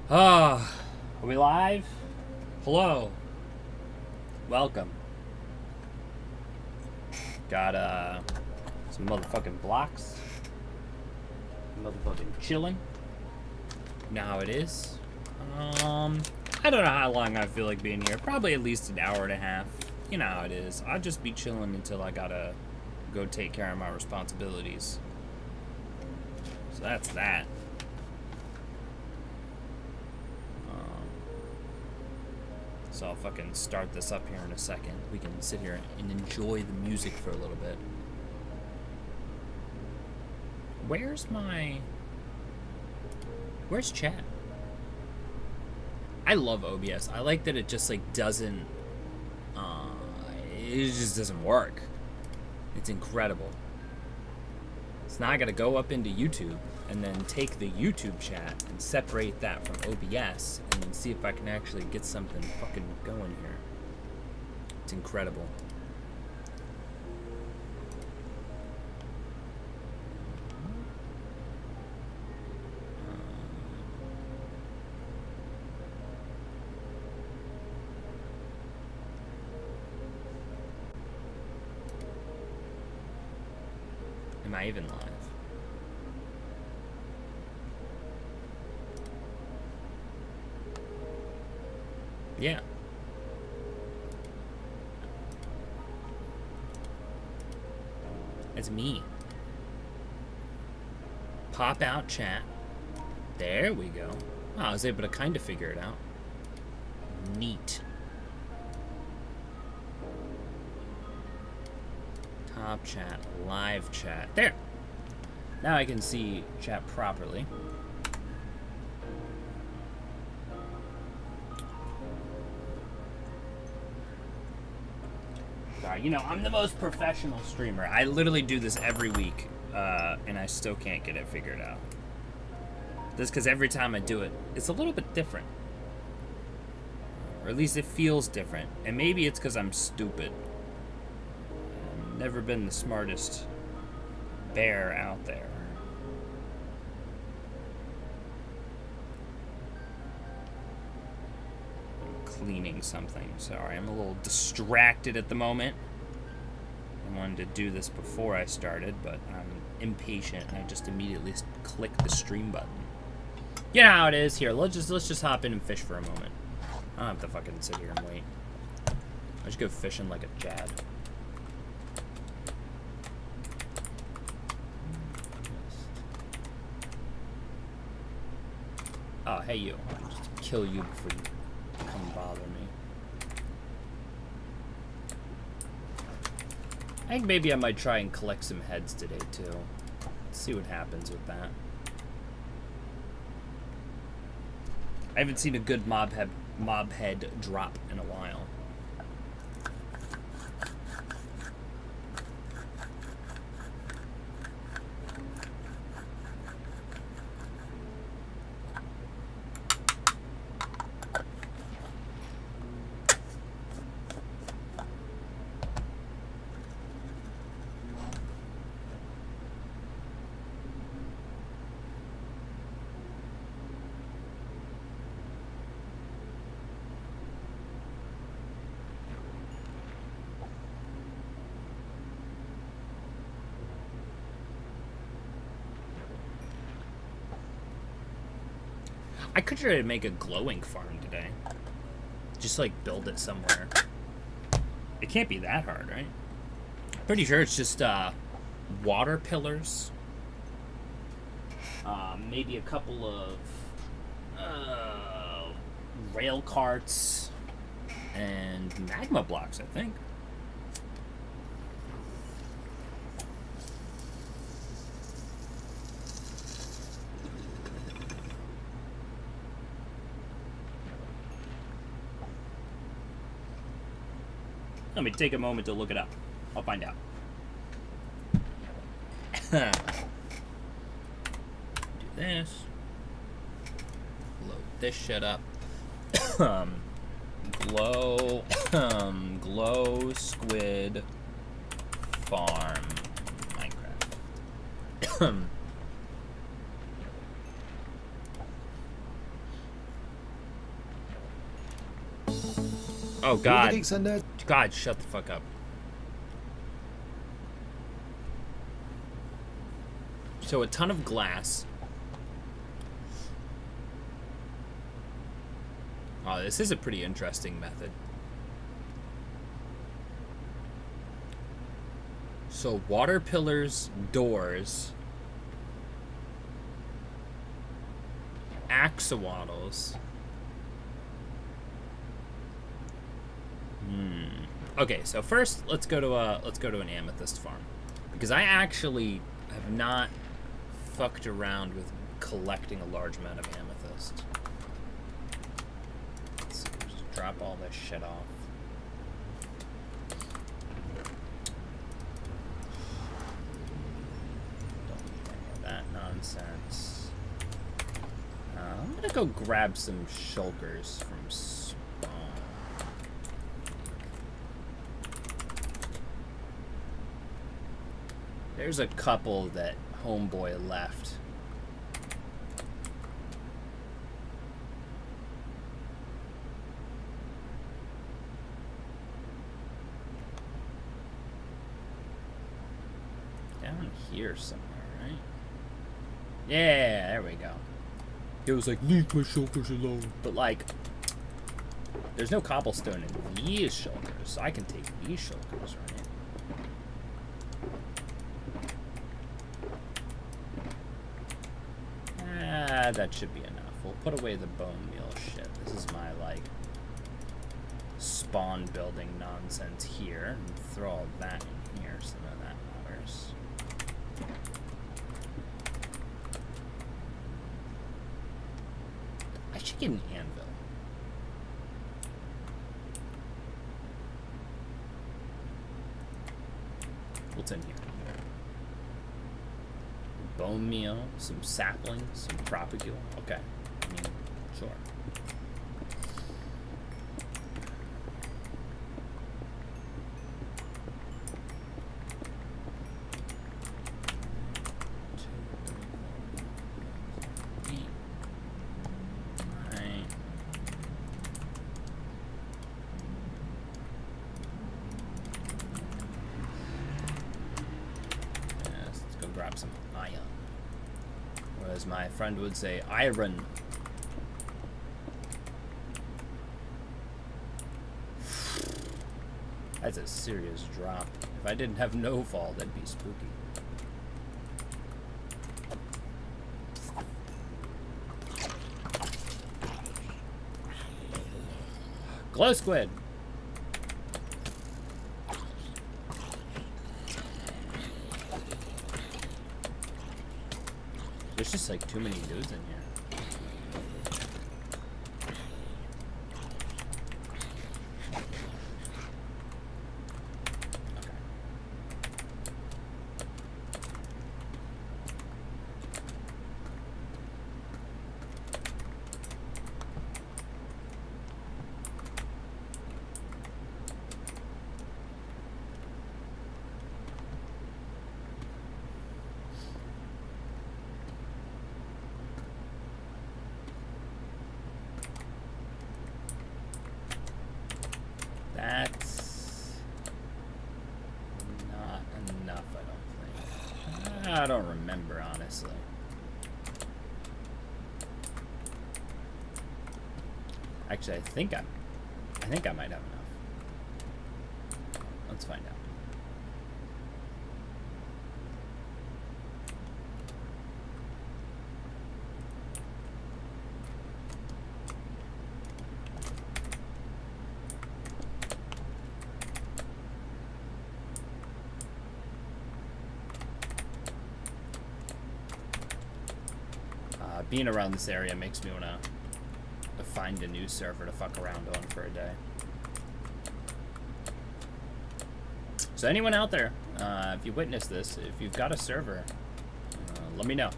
Ah, are we live? Hello. Welcome. Got some motherfucking blocks. Motherfucking chilling. You know how it is. I don't know how long I feel like being here. Probably at least an hour and a half. You know how it is. I'll just be chilling until I gotta go take care of my responsibilities. So that's that. So I'll fucking start this up here in a second. We can sit here and enjoy the music for a little bit. Where's chat? I love OBS. I like that it just like doesn't, it just doesn't work. It's incredible. So now I gotta go up into YouTube and then take the YouTube chat and separate that from OBS and then see if I can actually get something fucking going here. It's incredible. Am I even live? Yeah. It's me. Pop out chat. There we go. Oh, I was able to kind of figure it out. Neat. Top chat, live chat. There. Now I can see chat properly. You know, I'm the most professional streamer. I literally do this every week, and I still can't get it figured out. That's because every time I do it, it's a little bit different. Or at least it feels different. And maybe it's because I'm stupid. I've never been the smartest bear out there. Cleaning something. Sorry, I'm a little distracted at the moment. I wanted to do this before I started, but I'm impatient and I just immediately click the stream button. You know how it is. Here, let's just hop in and fish for a moment. I don't have to fucking sit here and wait. I'll just go fishing like a Chad. Oh, hey you. I'll just kill you before you come bother me. I think maybe I might try and collect some heads today too. See what happens with that. I haven't seen a good mob head drop in a while. I could try to make a glowing farm today. Just like build it somewhere. It can't be that hard, right? Pretty sure it's just water pillars. Maybe a couple of rail carts and magma blocks, I think. Let me take a moment to look it up. I'll find out. Do this. Load this shit up. Glow squid farm Minecraft. Oh God. Geeks and nerds. God, shut the fuck up. So a ton of glass. Oh, this is a pretty interesting method. So water pillars, doors, axolotls. Okay, so first let's go to an amethyst farm, because I actually have not fucked around with collecting a large amount of amethyst. Let's see, just drop all this shit off. Don't need any of that nonsense. I'm gonna go grab some shulkers from spawn. There's a couple that homeboy left. Down here somewhere, right? Yeah, there we go. It was like, leave my shoulders alone. But like, there's no cobblestone in these shoulders, so I can take these shoulders, right? That should be enough. We'll put away the bone meal shit. This is my, like, spawn building nonsense here. And throw all that in here so none of that matters. I should get an anvil. What's in here? Bone meal, some saplings, some propagule. Okay. I mean, sure. My friend would say iron. That's a serious drop. If I didn't have no fall, that'd be spooky. Glow squid. There's just like too many dudes in here. That's not enough, I don't think. I don't remember, honestly. Actually, I think I might have enough. Let's find out. Being around this area makes me want to find a new server to fuck around on for a day. So anyone out there, if you witness this, if you've got a server, let me know.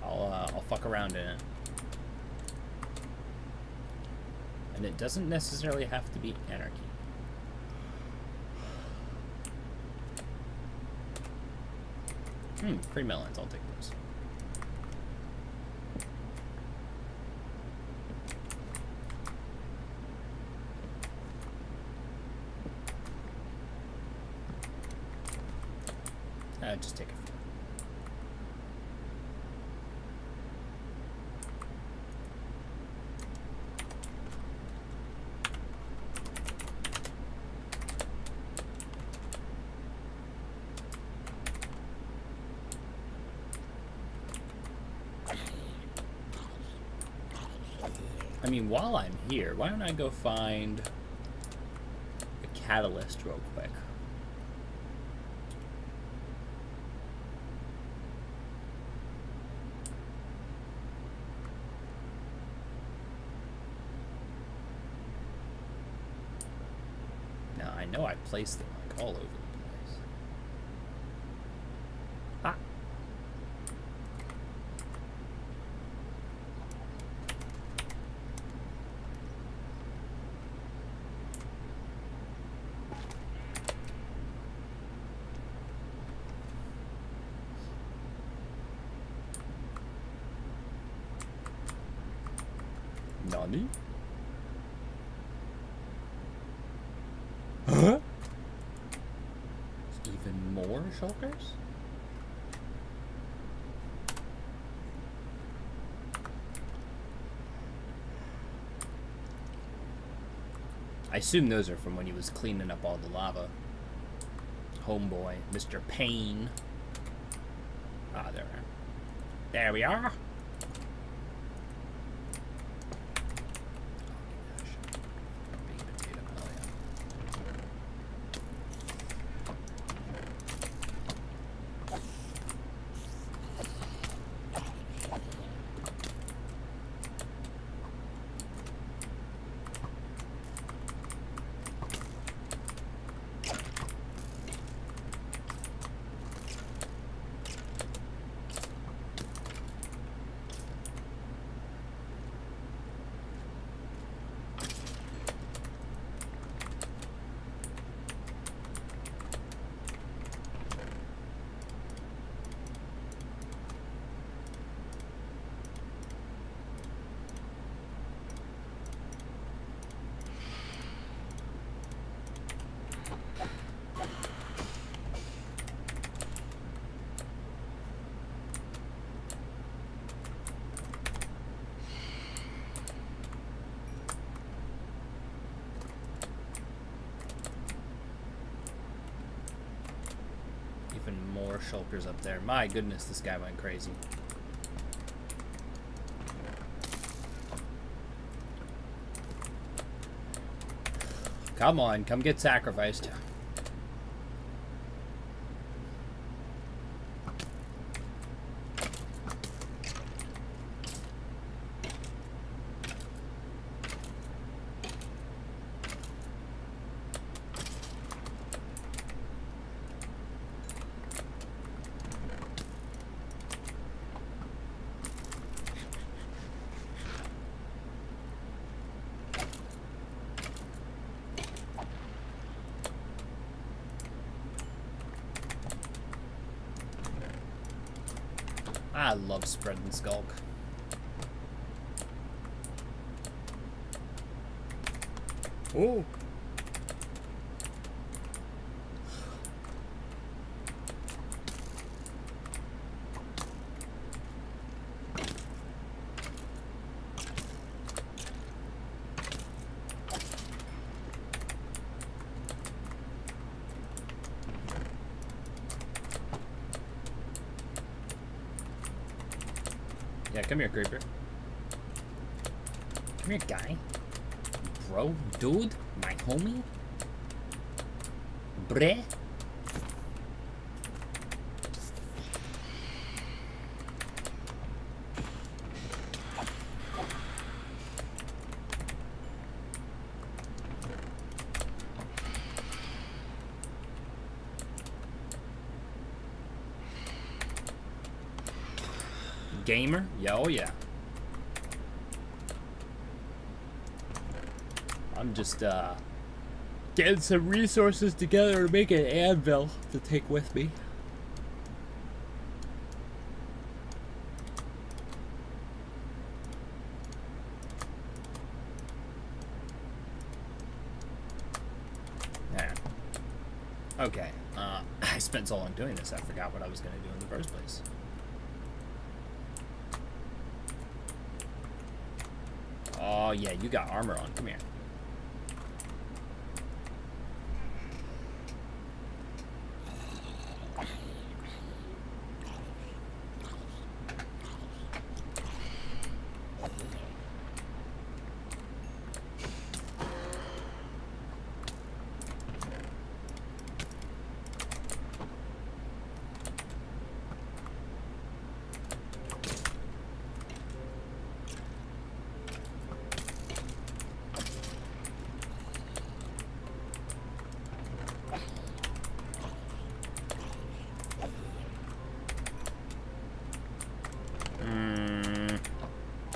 I'll fuck around in it. And it doesn't necessarily have to be anarchy. Free melons, I'll take those. just take a few. I mean, while I'm here, why don't I go find a catalyst real quick? Now, I know I placed them like all over the place. Ah. Nani? Huh? Even more shulkers? I assume those are from when he was cleaning up all the lava. Homeboy, Mr. Payne. Ah, there we are. There we are. More shulkers up there. My goodness, this guy went crazy. Come on, come get sacrificed. I love spreading skulk. Oh. Yeah, come here, creeper. Come here, guy. Bro, dude, my homie. Bre. Gamer? Yeah, oh yeah. I'm just getting some resources together to make an anvil to take with me. Yeah. Okay. I spent so long doing this, I forgot what I was going to do in the first place. Oh, yeah, you got armor on. Come here.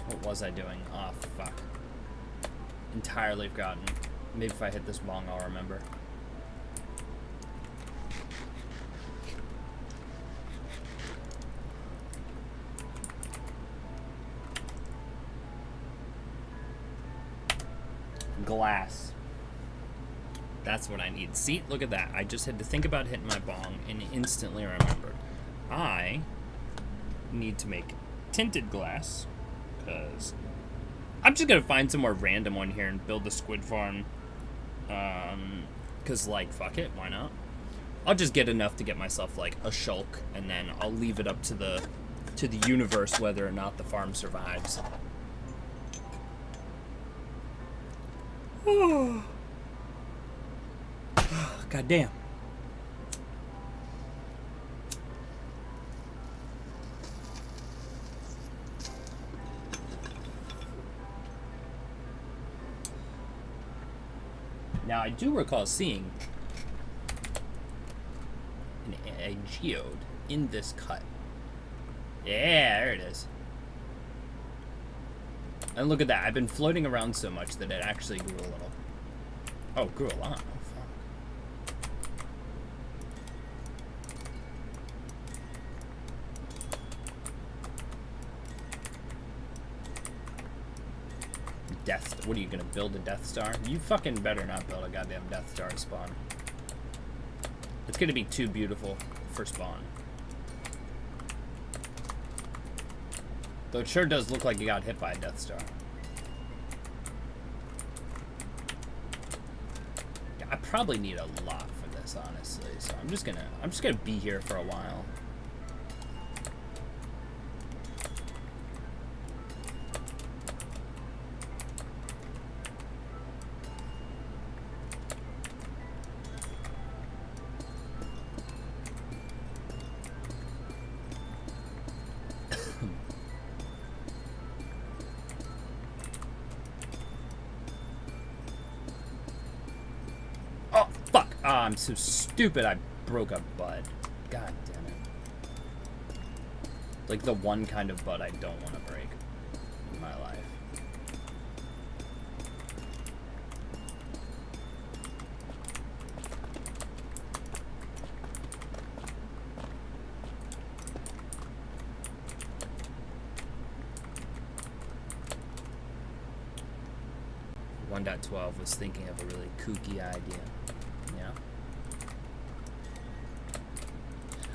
What was I doing? Oh, fuck. Entirely forgotten. Maybe if I hit this bong, I'll remember. Glass. That's what I need. See, look at that. I just had to think about hitting my bong and instantly remembered. I need to make tinted glass because I'm just gonna find some more random one here and build the squid farm. Cause like fuck it, why not? I'll just get enough to get myself like a shulk, and then I'll leave it up to the universe whether or not the farm survives. God damn. Now, I do recall seeing a geode in this cut. Yeah, there it is. And look at that. I've been floating around so much that it actually grew a little. Oh, grew a lot. Oh, fuck. What are you gonna build a Death Star? You fucking better not build a goddamn Death Star spawn. It's gonna be too beautiful for spawn. Though it sure does look like you got hit by a Death Star. Yeah, I probably need a lot for this, honestly. So I'm just gonna be here for a while. I'm so stupid I broke a bud. God damn it. Like the one kind of bud I don't want to break in my life. .12 was thinking of a really kooky idea. Yeah.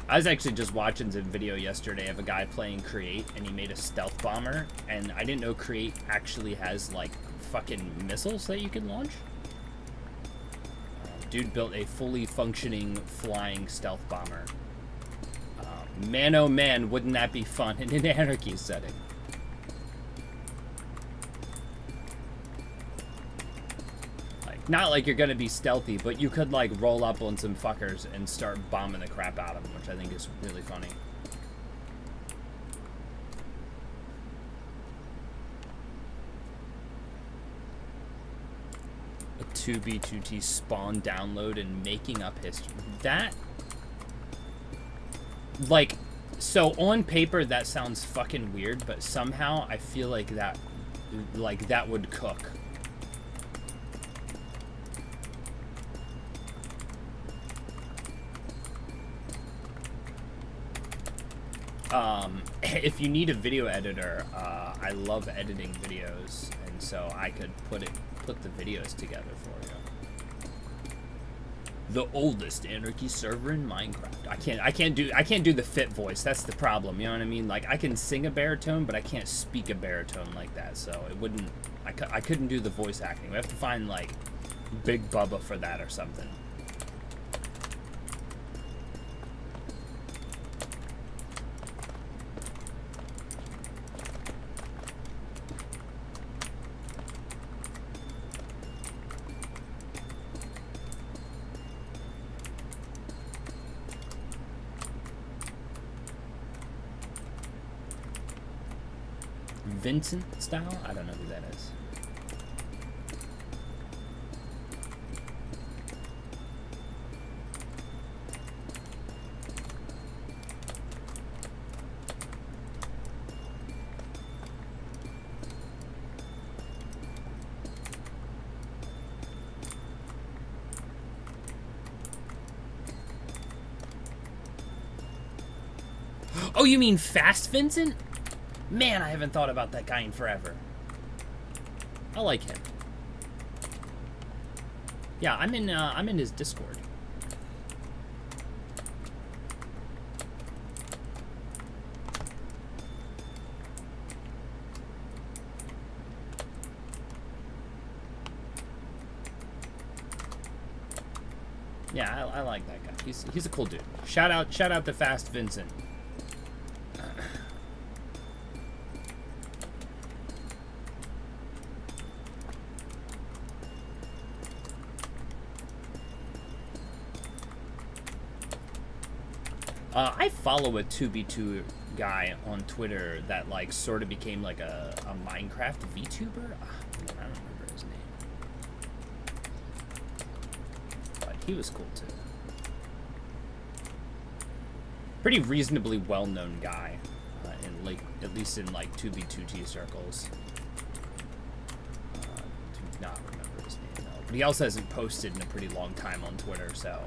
I was actually just watching some video yesterday of a guy playing Create, and he made a stealth bomber, and I didn't know Create actually has, like, fucking missiles that you can launch. Dude built a fully functioning flying stealth bomber. Man, oh man, wouldn't that be fun in an anarchy setting? Not like you're gonna be stealthy, but you could like roll up on some fuckers and start bombing the crap out of them, which I think is really funny. A 2B2T spawn download and making up history. That, like, so on paper that sounds fucking weird, but somehow I feel like that would cook. If you need a video editor, I love editing videos, and so I could put the videos together for you. The oldest anarchy server in Minecraft. I can't do the fit voice. That's the problem. You know what I mean? Like I can sing a baritone, but I can't speak a baritone like that. So it wouldn't. I couldn't do the voice acting. We have to find like Big Bubba for that or something. Vincent style? I don't know who that is. Oh, you mean Fast Vincent? Man, I haven't thought about that guy in forever. I like him. Yeah, I'm in his Discord. Yeah, I like that guy. He's a cool dude. Shout out to Fast Vincent. I follow a 2v2 guy on Twitter that like sort of became like a Minecraft VTuber. I don't remember his name, but he was cool too. Pretty reasonably well-known guy in like at least in like 2v2T circles. Do not remember his name though, but he also hasn't posted in a pretty long time on Twitter, so.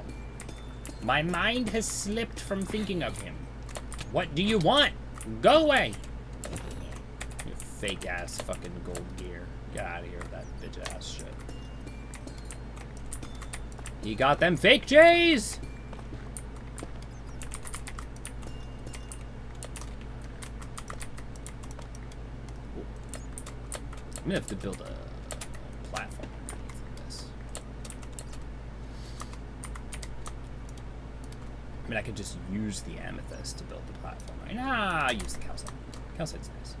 My mind has slipped from thinking of him. What do you want? Go away! You fake ass fucking gold gear. Get out of here with that bitch ass shit. He got them fake J's! Ooh. I'm gonna have to build a platform. I mean, I could just use the amethyst to build the platform. Right? Nah, I'll use the calcite. Calcite's nice.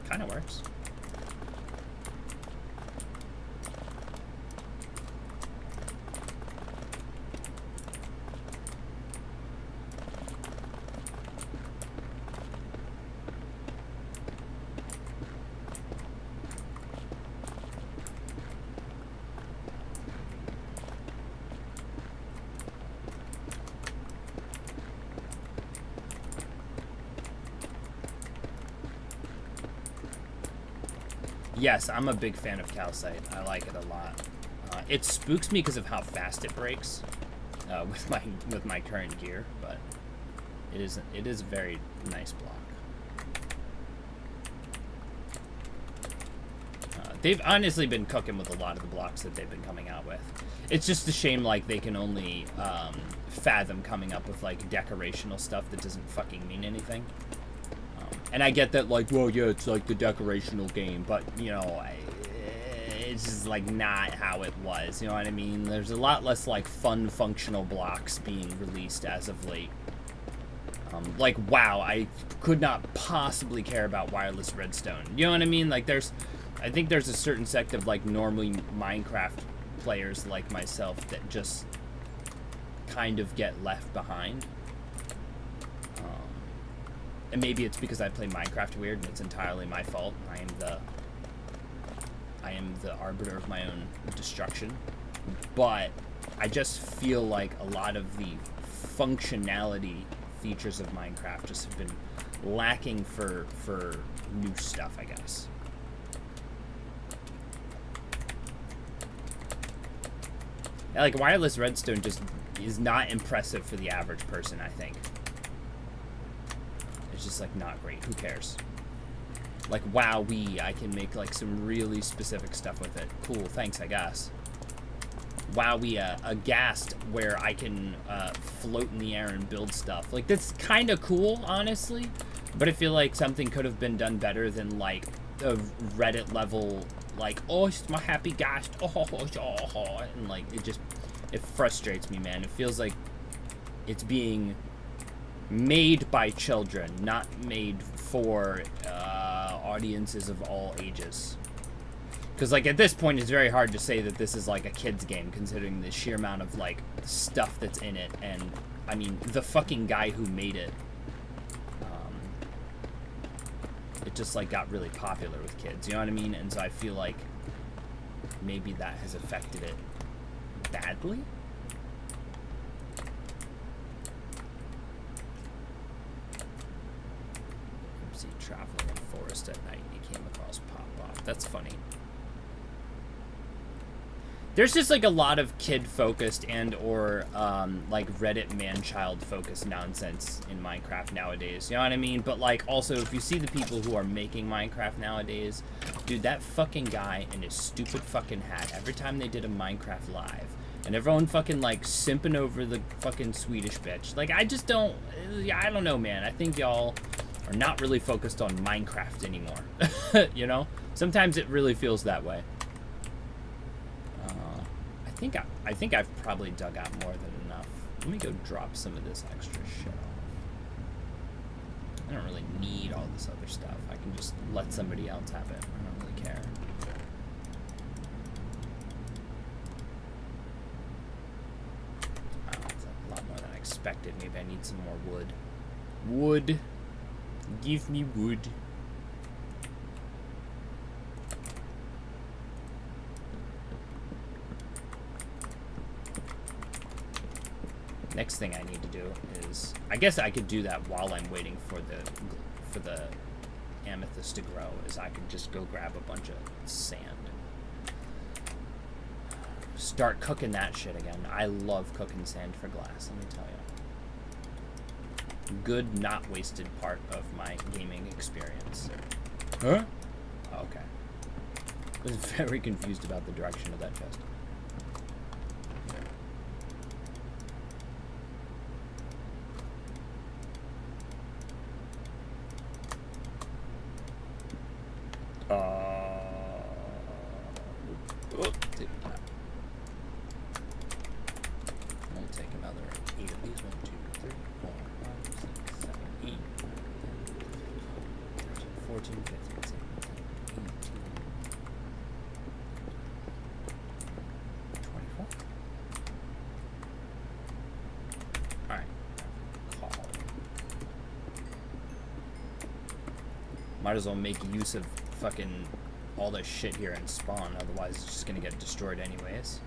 Kind of works. Yes, I'm a big fan of calcite. I like it a lot. It spooks me because of how fast it breaks with my current gear, but it is a very nice block. They've honestly been cooking with a lot of the blocks that they've been coming out with. It's just a shame like they can only fathom coming up with like decorational stuff that doesn't fucking mean anything. And I get that, like, well, yeah, it's like the decorational game, but, you know, it's just, like, not how it was, you know what I mean? There's a lot less, like, fun, functional blocks being released as of late. Like, wow, I could not possibly care about wireless redstone. You know what I mean? Like, I think there's a certain sect of, like, normally Minecraft players like myself that just kind of get left behind. And maybe it's because I play Minecraft weird and it's entirely my fault. I am I am the arbiter of my own destruction. But I just feel like a lot of the functionality features of Minecraft just have been lacking for new stuff, I guess. Yeah, like wireless redstone just is not impressive for the average person, I think. It's just like not great. Who cares? Like Wowee, I can make like some really specific stuff with it. Cool, thanks, I guess. Wowee, a ghast where I can float in the air and build stuff. Like, that's kind of cool, honestly. But I feel like something could have been done better than, like, a Reddit level, like, oh, it's my happy ghast, and, like, it frustrates me, man. It feels like it's being made by children, not made for audiences of all ages. Because, like, at this point, it's very hard to say that this is, like, a kid's game, considering the sheer amount of, like, stuff that's in it. And, I mean, the fucking guy who made it, it just, like, got really popular with kids. You know what I mean? And so I feel like maybe that has affected it badly? See, traveling in forest at night, you came across pop-off. That's funny. There's just, like, a lot of kid-focused and or, like, Reddit man-child-focused nonsense in Minecraft nowadays. You know what I mean? But, like, also, if you see the people who are making Minecraft nowadays, dude, that fucking guy and his stupid fucking hat, every time they did a Minecraft live, and everyone fucking, like, simping over the fucking Swedish bitch. Like, I just don't... I don't know, man. I think y'all are not really focused on Minecraft anymore. You know? Sometimes it really feels that way. I think I've probably dug out more than enough. Let me go drop some of this extra shit off. I don't really need all this other stuff. I can just let somebody else have it. I don't really care. Oh, that's a lot more than I expected. Maybe I need some more wood. Wood. Give me wood. Next thing I need to do is, I guess I could do that while I'm waiting for the amethyst to grow, is I could just go grab a bunch of sand. Start cooking that shit again. I love cooking sand for glass, let me tell you. Good, not wasted part of my gaming experience. Huh? Okay. I was very confused about the direction of that chest. I'll take another 8 of these. 1, 2, 3, 4, 5, 6, 7, 8, 14, 15, 16, 18, 24. Alright. Call. Might as well make use of fucking all this shit here and spawn, otherwise it's just gonna get destroyed anyways.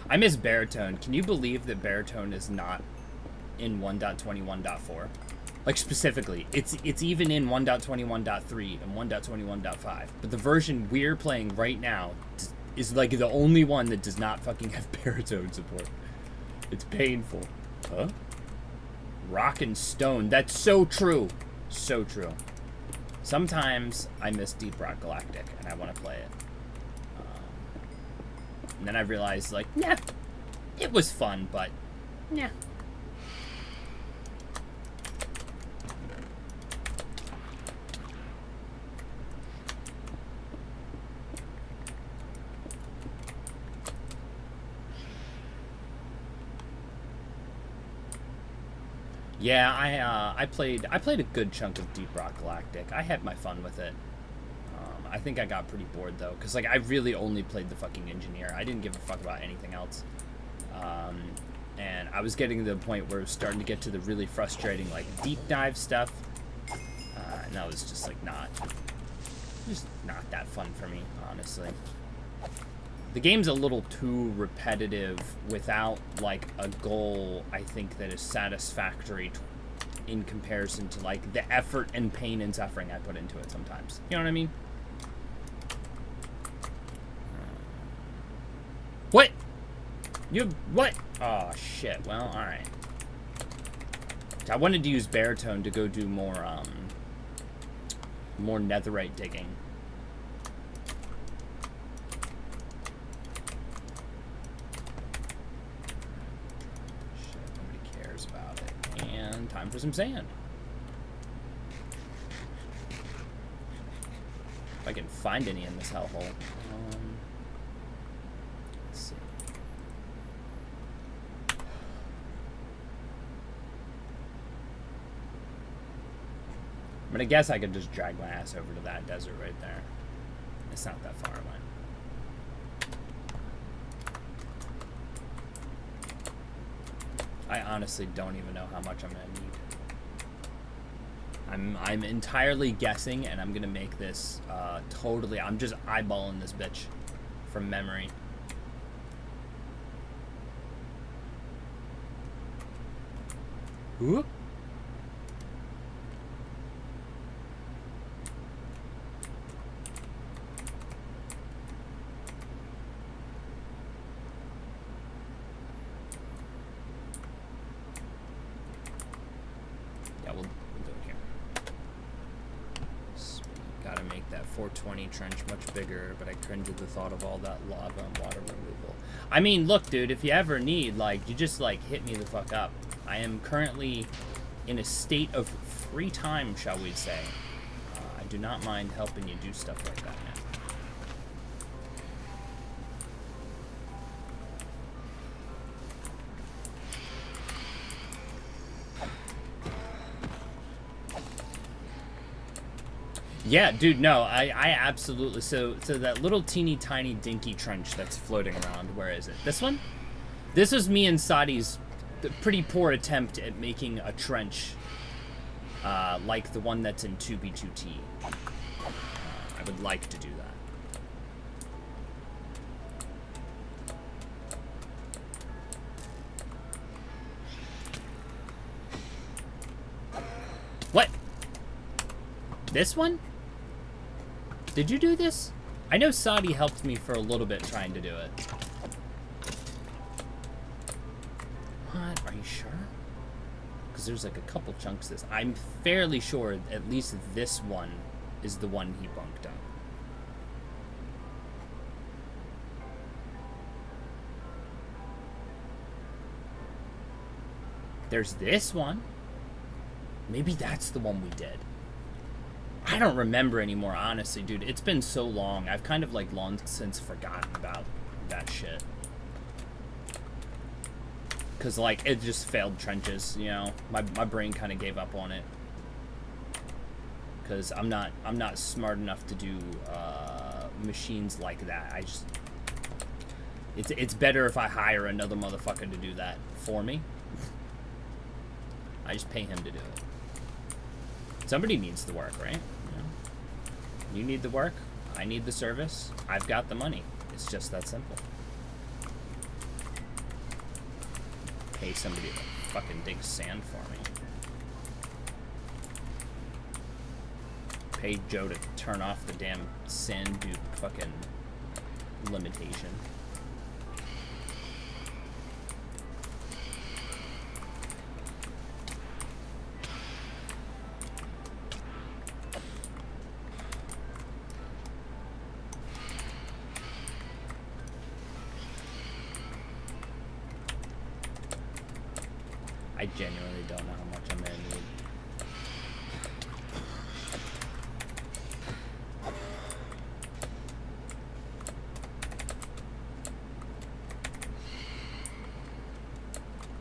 I miss baritone. Can you believe that baritone is not in 1.21.4? Like, specifically, it's even in 1.21.3 and 1.21.5. But the version we're playing right now is like the only one that does not fucking have baritone support. It's painful. Huh? Rock and Stone. That's so true. So true. Sometimes I miss Deep Rock Galactic, and I want to play it. And then I realized, like, yeah, it was fun, but, yeah. Yeah, I played a good chunk of Deep Rock Galactic. I had my fun with it. I think I got pretty bored though, because like I really only played the fucking engineer. I didn't give a fuck about anything else. And I was getting to the point where it was starting to get to the really frustrating like deep dive stuff. And that was just like just not that fun for me, honestly. The game's a little too repetitive without, like, a goal, I think, that is satisfactory in comparison to, like, the effort and pain and suffering I put into it sometimes. You know what I mean? What? What? Oh, shit. Well, alright. I wanted to use baritone to go do more netherite digging. Time for some sand. If I can find any in this hellhole. Let's see. I'm gonna guess I could just drag my ass over to that desert right there. It's not that far away. I honestly don't even know how much I'm gonna need. I'm entirely guessing, and I'm gonna make this totally. I'm just eyeballing this bitch from memory. Whoop. Gotta make that 420 trench much bigger, but I cringe at the thought of all that lava and water removal. I mean, look, dude, if you ever need, like, you just, like, hit me the fuck up. I am currently in a state of free time, shall we say. I do not mind helping you do stuff like that, man. Yeah, dude, no, I absolutely, so that little teeny tiny dinky trench that's floating around, where is it? This one? This was me and Sadi's pretty poor attempt at making a trench like the one that's in 2B2T. I would like to do that. What? This one? Did you do this? I know Sadi helped me for a little bit trying to do it. What? Are you sure? Because there's like a couple chunks this. I'm fairly sure at least this one is the one he bunked up. There's this one. Maybe that's the one we did. I don't remember anymore, honestly, dude. It's been so long. I've kind of, like, long since forgotten about that shit. Because, like, it just failed trenches, you know? My brain kind of gave up on it. Because I'm not smart enough to do machines like that. I just... It's better if I hire another motherfucker to do that for me. I just pay him to do it. Somebody needs the work, right? You need the work. I need the service. I've got the money. It's just that simple. Pay somebody to fucking dig sand for me. Pay Joe to turn off the damn sand dude fucking limitation. I genuinely don't know how much I'm gonna need.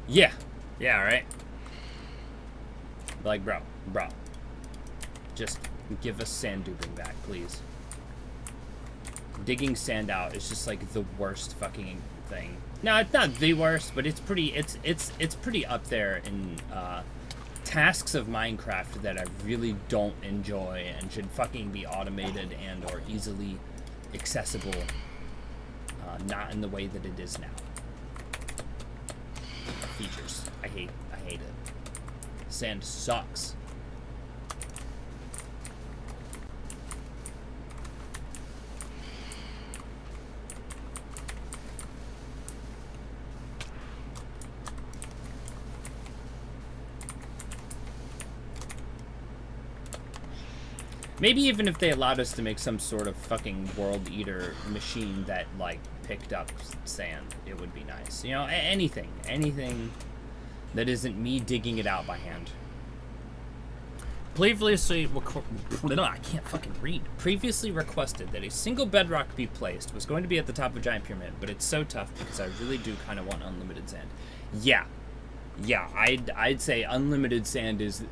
Yeah. Yeah, right? Like, bro. Just give us sand duping back, please. Digging sand out is just like the worst fucking thing. No, it's not the worst, but it's pretty it's pretty up there in tasks of Minecraft that I really don't enjoy and should fucking be automated and or easily accessible. Not in the way that it is now. Features. I hate it. Sand sucks. Maybe even if they allowed us to make some sort of fucking world eater machine that, like, picked up sand, it would be nice. You know, anything that isn't me digging it out by hand. Previously, I can't fucking read. Previously requested that a single bedrock be placed. Was going to be at the top of a giant pyramid, but it's so tough because I really do kind of want unlimited sand. Yeah, I'd say unlimited sand is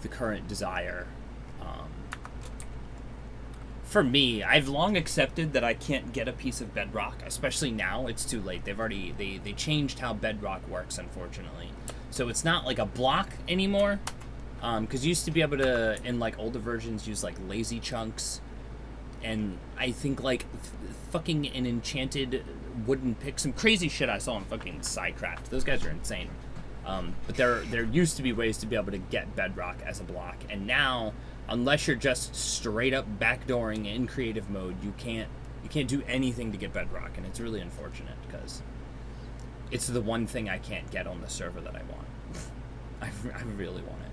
the current desire. For me, I've long accepted that I can't get a piece of bedrock, especially now. It's too late. They changed how bedrock works, unfortunately. So it's not like a block anymore. Because you used to be able to, in like older versions, use like lazy chunks. And I think like fucking an enchanted wooden pick, some crazy shit I saw on fucking Sidecraft. Those guys are insane. But there used to be ways to be able to get bedrock as a block. And now, unless you're just straight up backdooring in creative mode, you can't do anything to get bedrock, and it's really unfortunate because it's the one thing I can't get on the server that I want. I really want it.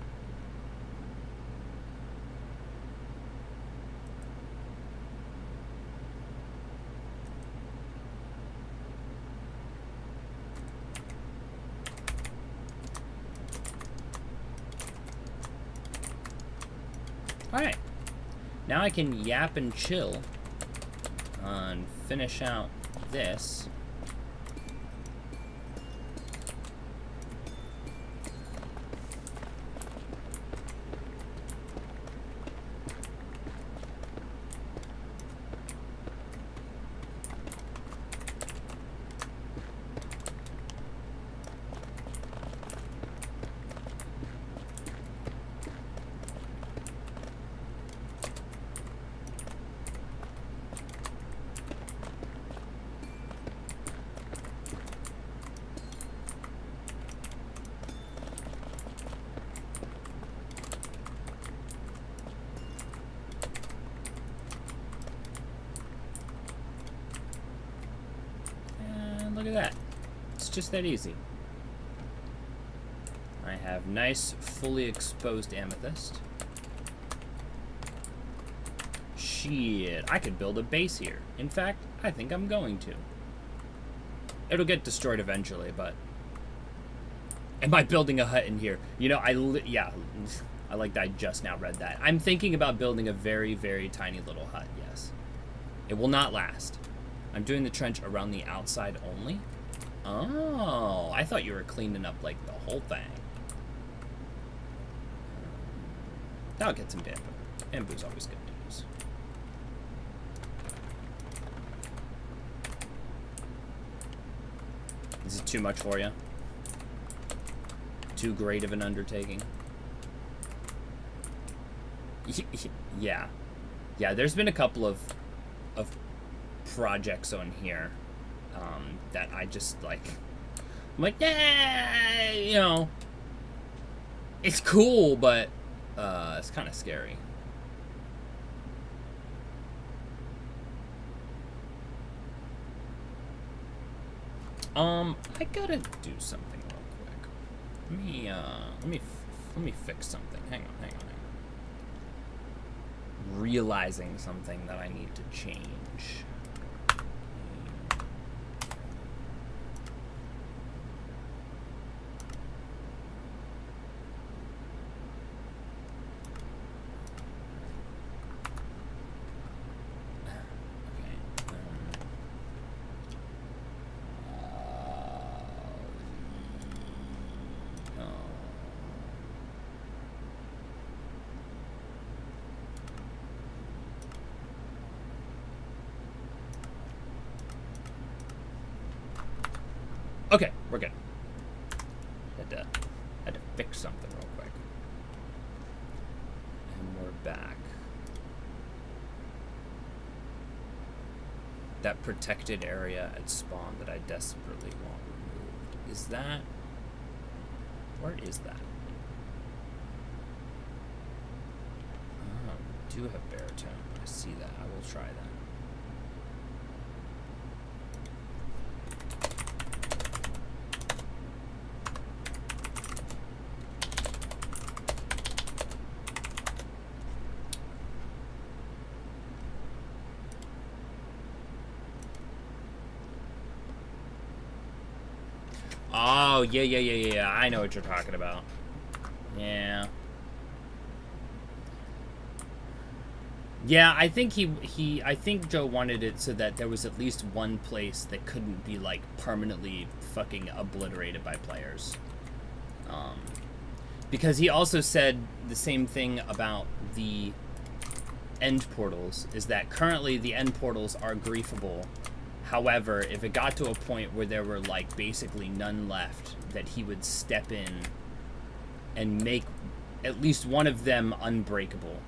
Alright, now I can yap and chill and finish out this. Look at that. It's just that easy. I have nice, fully exposed amethyst. Shit, I could build a base here. In fact, I think I'm going to. It'll get destroyed eventually, but... Am I building a hut in here? You know, yeah, I like that I just now read that. I'm thinking about building a very, very tiny little hut, yes. It will not last. I'm doing the trench around the outside only. Oh, I thought you were cleaning up, like, the whole thing. I'll get some bamboo. Bamboo's always good to use. Is it too much for you? Too great of an undertaking? Yeah. Yeah, there's been a couple of projects on here that I just like. I'm like, yeah, you know, it's cool, but it's kind of scary. I gotta do something real quick. Let me fix something. Hang on. Realizing something that I need to change. We're good. Had to fix something real quick. And we're back. That protected area at spawn that I desperately want removed. Is that... Where is that? Oh, we do have baritone. I see that. I will try that. Oh, yeah. I know what you're talking about. Yeah. Yeah, I think I think Joe wanted it so that there was at least one place that couldn't be, like, permanently fucking obliterated by players. Because he also said the same thing about the end portals, is that currently the end portals are griefable. However, if it got to a point where there were, like, basically none left, that he would step in and make at least one of them unbreakable.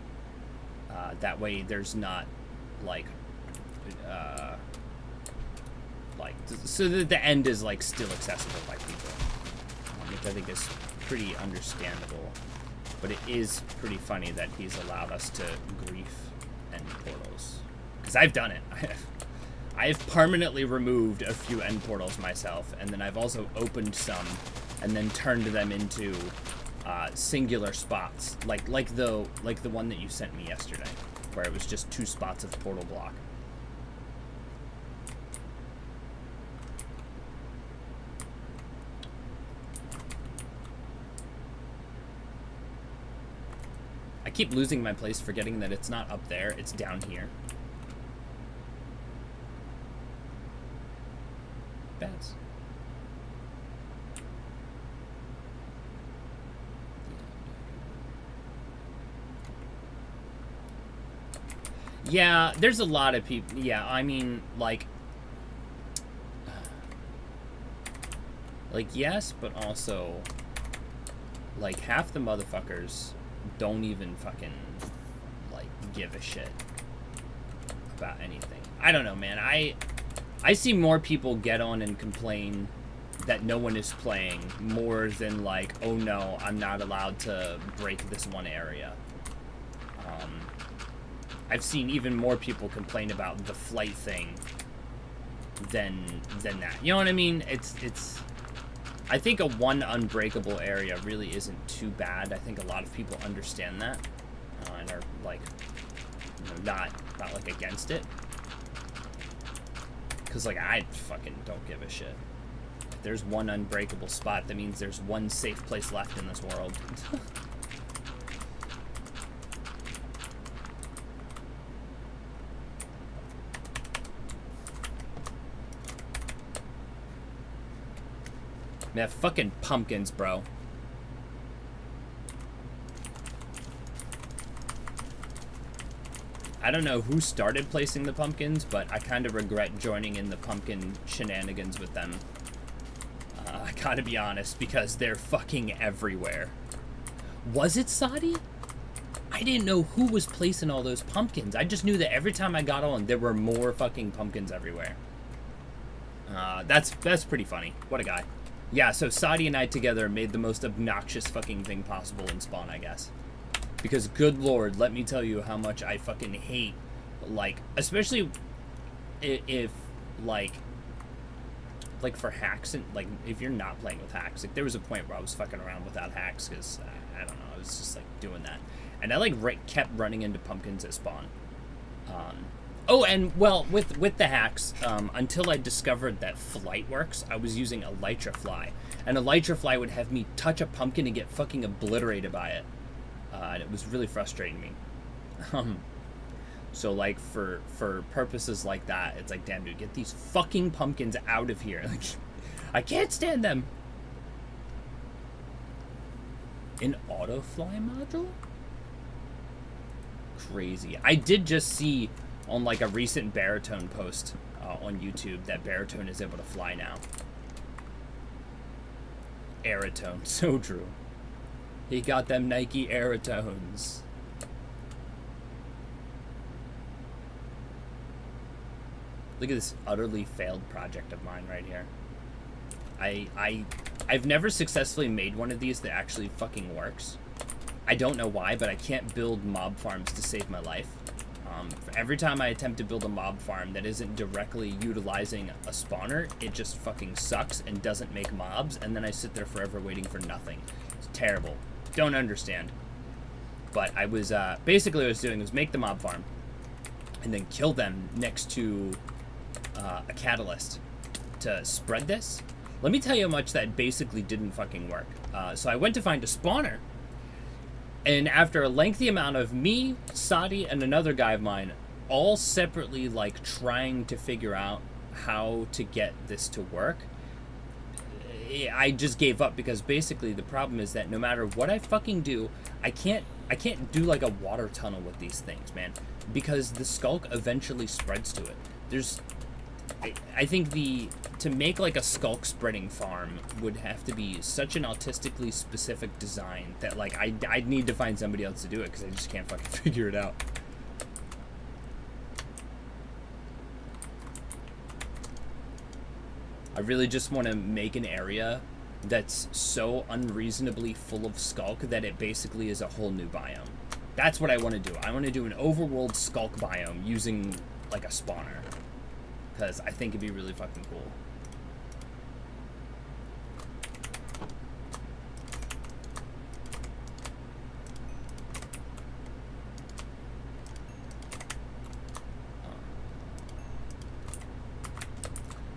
That way there's not, like, so that the end is, like, still accessible by people. Which I think is pretty understandable. But it is pretty funny that he's allowed us to grief end portals. Because I've done it. I've permanently removed a few end portals myself, and then I've also opened some and then turned them into singular spots, like the one that you sent me yesterday, where it was just 2 spots of portal block. I keep losing my place, forgetting that it's not up there, it's down here. Bats. Yeah, there's a lot of people. Yeah, I mean, like, yes, but also, like, half the motherfuckers don't even fucking, like, give a shit about anything. I don't know, man. I see more people get on and complain that no one is playing more than, like, oh no, I'm not allowed to break this one area. I've seen even more people complain about the flight thing than that. You know what I mean? It's I think a one unbreakable area really isn't too bad. I think a lot of people understand that and are, like, you know, not like against it. Because, like, I fucking don't give a shit. If there's one unbreakable spot, that means there's one safe place left in this world. Man, fucking pumpkins, bro. I don't know who started placing the pumpkins, but I kind of regret joining in the pumpkin shenanigans with them. I gotta be honest, because they're fucking everywhere. Was it Saudi? I didn't know who was placing all those pumpkins. I just knew that every time I got on, there were more fucking pumpkins everywhere. That's pretty funny. What a guy. Yeah, so Saudi and I together made the most obnoxious fucking thing possible in Spawn, I guess. Because, good lord, let me tell you how much I fucking hate, like, especially if like for hacks, and, like, if you're not playing with hacks. Like, there was a point where I was fucking around without hacks, because, I don't know, I was just, like, doing that. And I, like, kept running into pumpkins at Spawn. Oh, and, well, with the hacks, until I discovered that flight works, I was using Elytra Fly. And Elytra Fly would have me touch a pumpkin and get fucking obliterated by it. And it was really frustrating me. So, like, for purposes like that, it's like, damn, dude, get these fucking pumpkins out of here. Like, I can't stand them. An auto-fly module? Crazy. I did just see on, like, a recent baritone post on YouTube that baritone is able to fly now. Aerotone. So true. He got them Nike Aerotones. Look at this utterly failed project of mine right here. I've never successfully made one of these that actually fucking works. I don't know why, but I can't build mob farms to save my life. Every time I attempt to build a mob farm that isn't directly utilizing a spawner, it just fucking sucks and doesn't make mobs, and then I sit there forever waiting for nothing. It's terrible. Don't understand. But I was, basically what I was doing was make the mob farm, and then kill them next to a catalyst to spread this. Let me tell you how much that basically didn't fucking work. So I went to find a spawner, and after a lengthy amount of me, Sadi, and another guy of mine, all separately, like, trying to figure out how to get this to work, I just gave up, because basically the problem is that no matter what I fucking do, I can't do, like, a water tunnel with these things, man, because the skulk eventually spreads to it. I think to make like a skulk spreading farm would have to be such an autistically specific design that like I'd need to find somebody else to do it, because I just can't fucking figure it out. I really just want to make an area that's so unreasonably full of skulk that it basically is a whole new biome. That's what I want to do. I want to do an overworld skulk biome using like a spawner, because I think it'd be really fucking cool.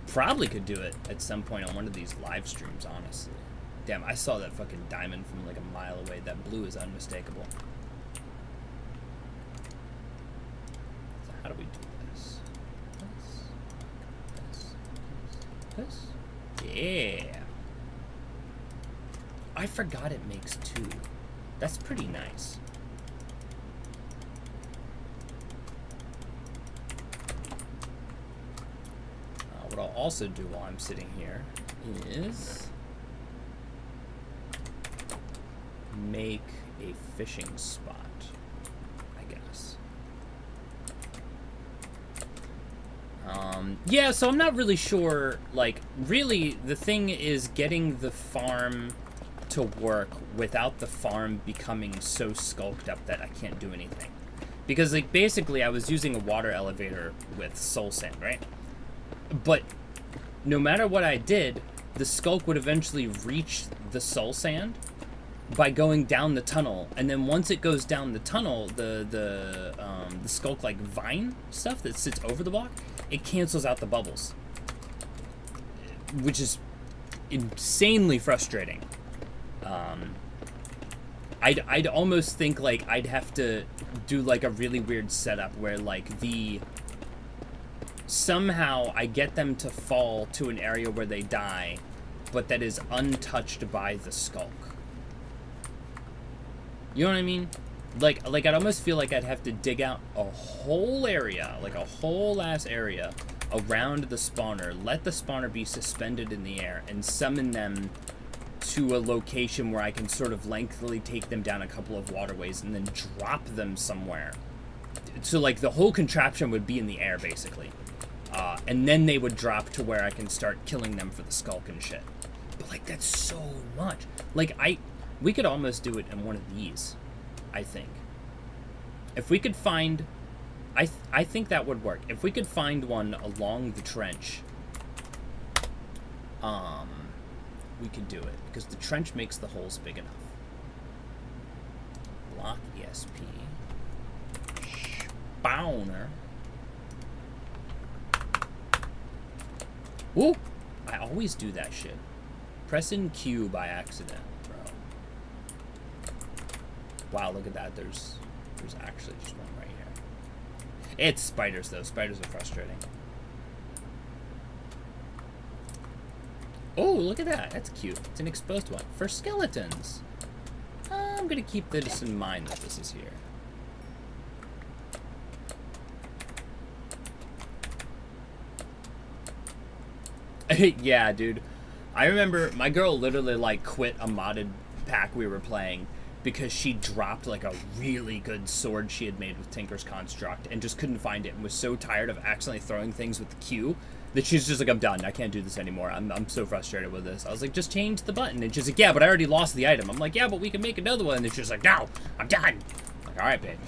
Probably could do it at some point on one of these live streams, honestly. Damn, I saw that fucking diamond from like a mile away. That blue is unmistakable. So how do we do this? This? Yeah. I forgot it makes 2. That's pretty nice. What I'll also do while I'm sitting here is make a fishing spot, I guess. Yeah, so I'm not really sure, like, really the thing is getting the farm to work without the farm becoming so skulked up that I can't do anything. Because, like, basically I was using a water elevator with soul sand, right? But no matter what I did, the skulk would eventually reach the soul sand by going down the tunnel, and then once it goes down the tunnel, the skulk like vine stuff that sits over the block, it cancels out the bubbles, which is insanely frustrating. I'd almost think like I'd have to do like a really weird setup where like somehow I get them to fall to an area where they die, but that is untouched by the skulk. You know what I mean? Like I'd almost feel like I'd have to dig out a whole area, like a whole ass area around the spawner, let the spawner be suspended in the air, and summon them to a location where I can sort of lengthily take them down a couple of waterways and then drop them somewhere. So like the whole contraption would be in the air basically. And then they would drop to where I can start killing them for the skulk and shit. But like that's so much. Like we could almost do it in one of these, I think. If we could find, I think that would work. If we could find one along the trench, we could do it, because the trench makes the holes big enough. Block ESP. Spawner. Ooh! I always do that shit. Press in Q by accident, bro. Wow, look at that. There's actually just one right here. It's spiders, though. Spiders are frustrating. Oh, look at that. That's cute. It's an exposed one. For skeletons. I'm going to keep this in mind that this is here. Yeah, dude. I remember my girl literally like quit a modded pack we were playing because she dropped like a really good sword she had made with Tinker's Construct and just couldn't find it and was so tired of accidentally throwing things with the Q that she's just like, I'm done. I can't do this anymore. I'm so frustrated with this. I was like, just change the button. And she's like, yeah, but I already lost the item. I'm like, yeah, but we can make another one. And she's like, no, I'm done. I'm like, all right, babe.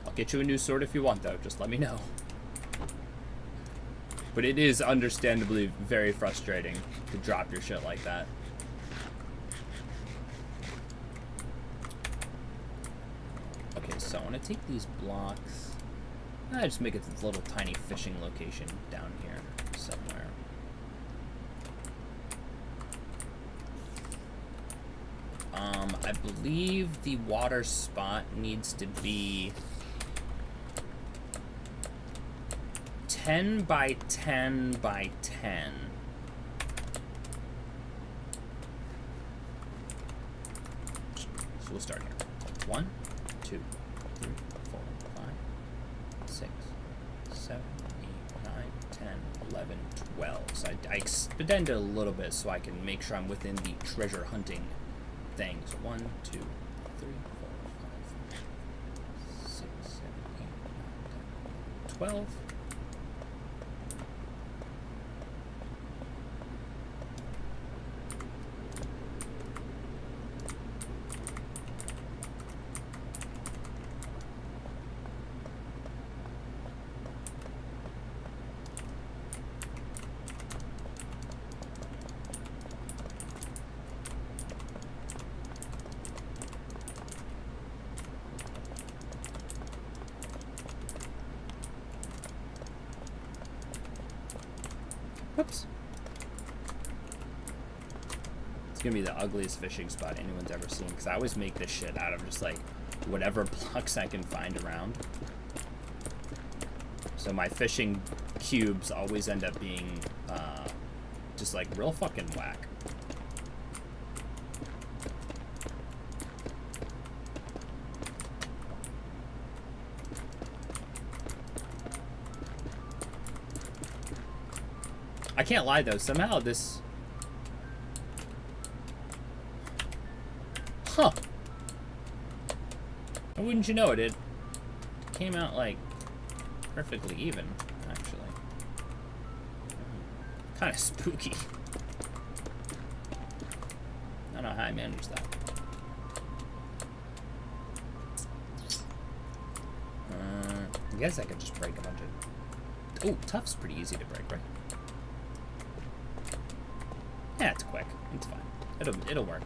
I'll get you a new sword if you want, though. Just let me know. But it is understandably very frustrating to drop your shit like that. Okay, so I want to take these blocks. I just make it this little tiny fishing location down here somewhere. I believe the water spot needs to be 10 by 10 by 10. So we'll start here. 1, 2, 3, 4, 5, 6, 7, 8, 9, 10, 11, 12. So I extend it a little bit so I can make sure I'm within the treasure hunting thing. So 1, 2, 3, 4, 5, 6, 7, 8, 9, 10, 12. Whoops. It's gonna be the ugliest fishing spot anyone's ever seen because I always make this shit out of just like whatever blocks I can find around. So my fishing cubes always end up being just like real fucking whack. I can't lie though, somehow this... Huh. Wouldn't you know it? It came out like perfectly even, actually. Kind of spooky. I don't know how I managed that. I guess I could just break a bunch of... Oh, tough's pretty easy to break, right? Yeah, it's quick. It's fine. It'll work.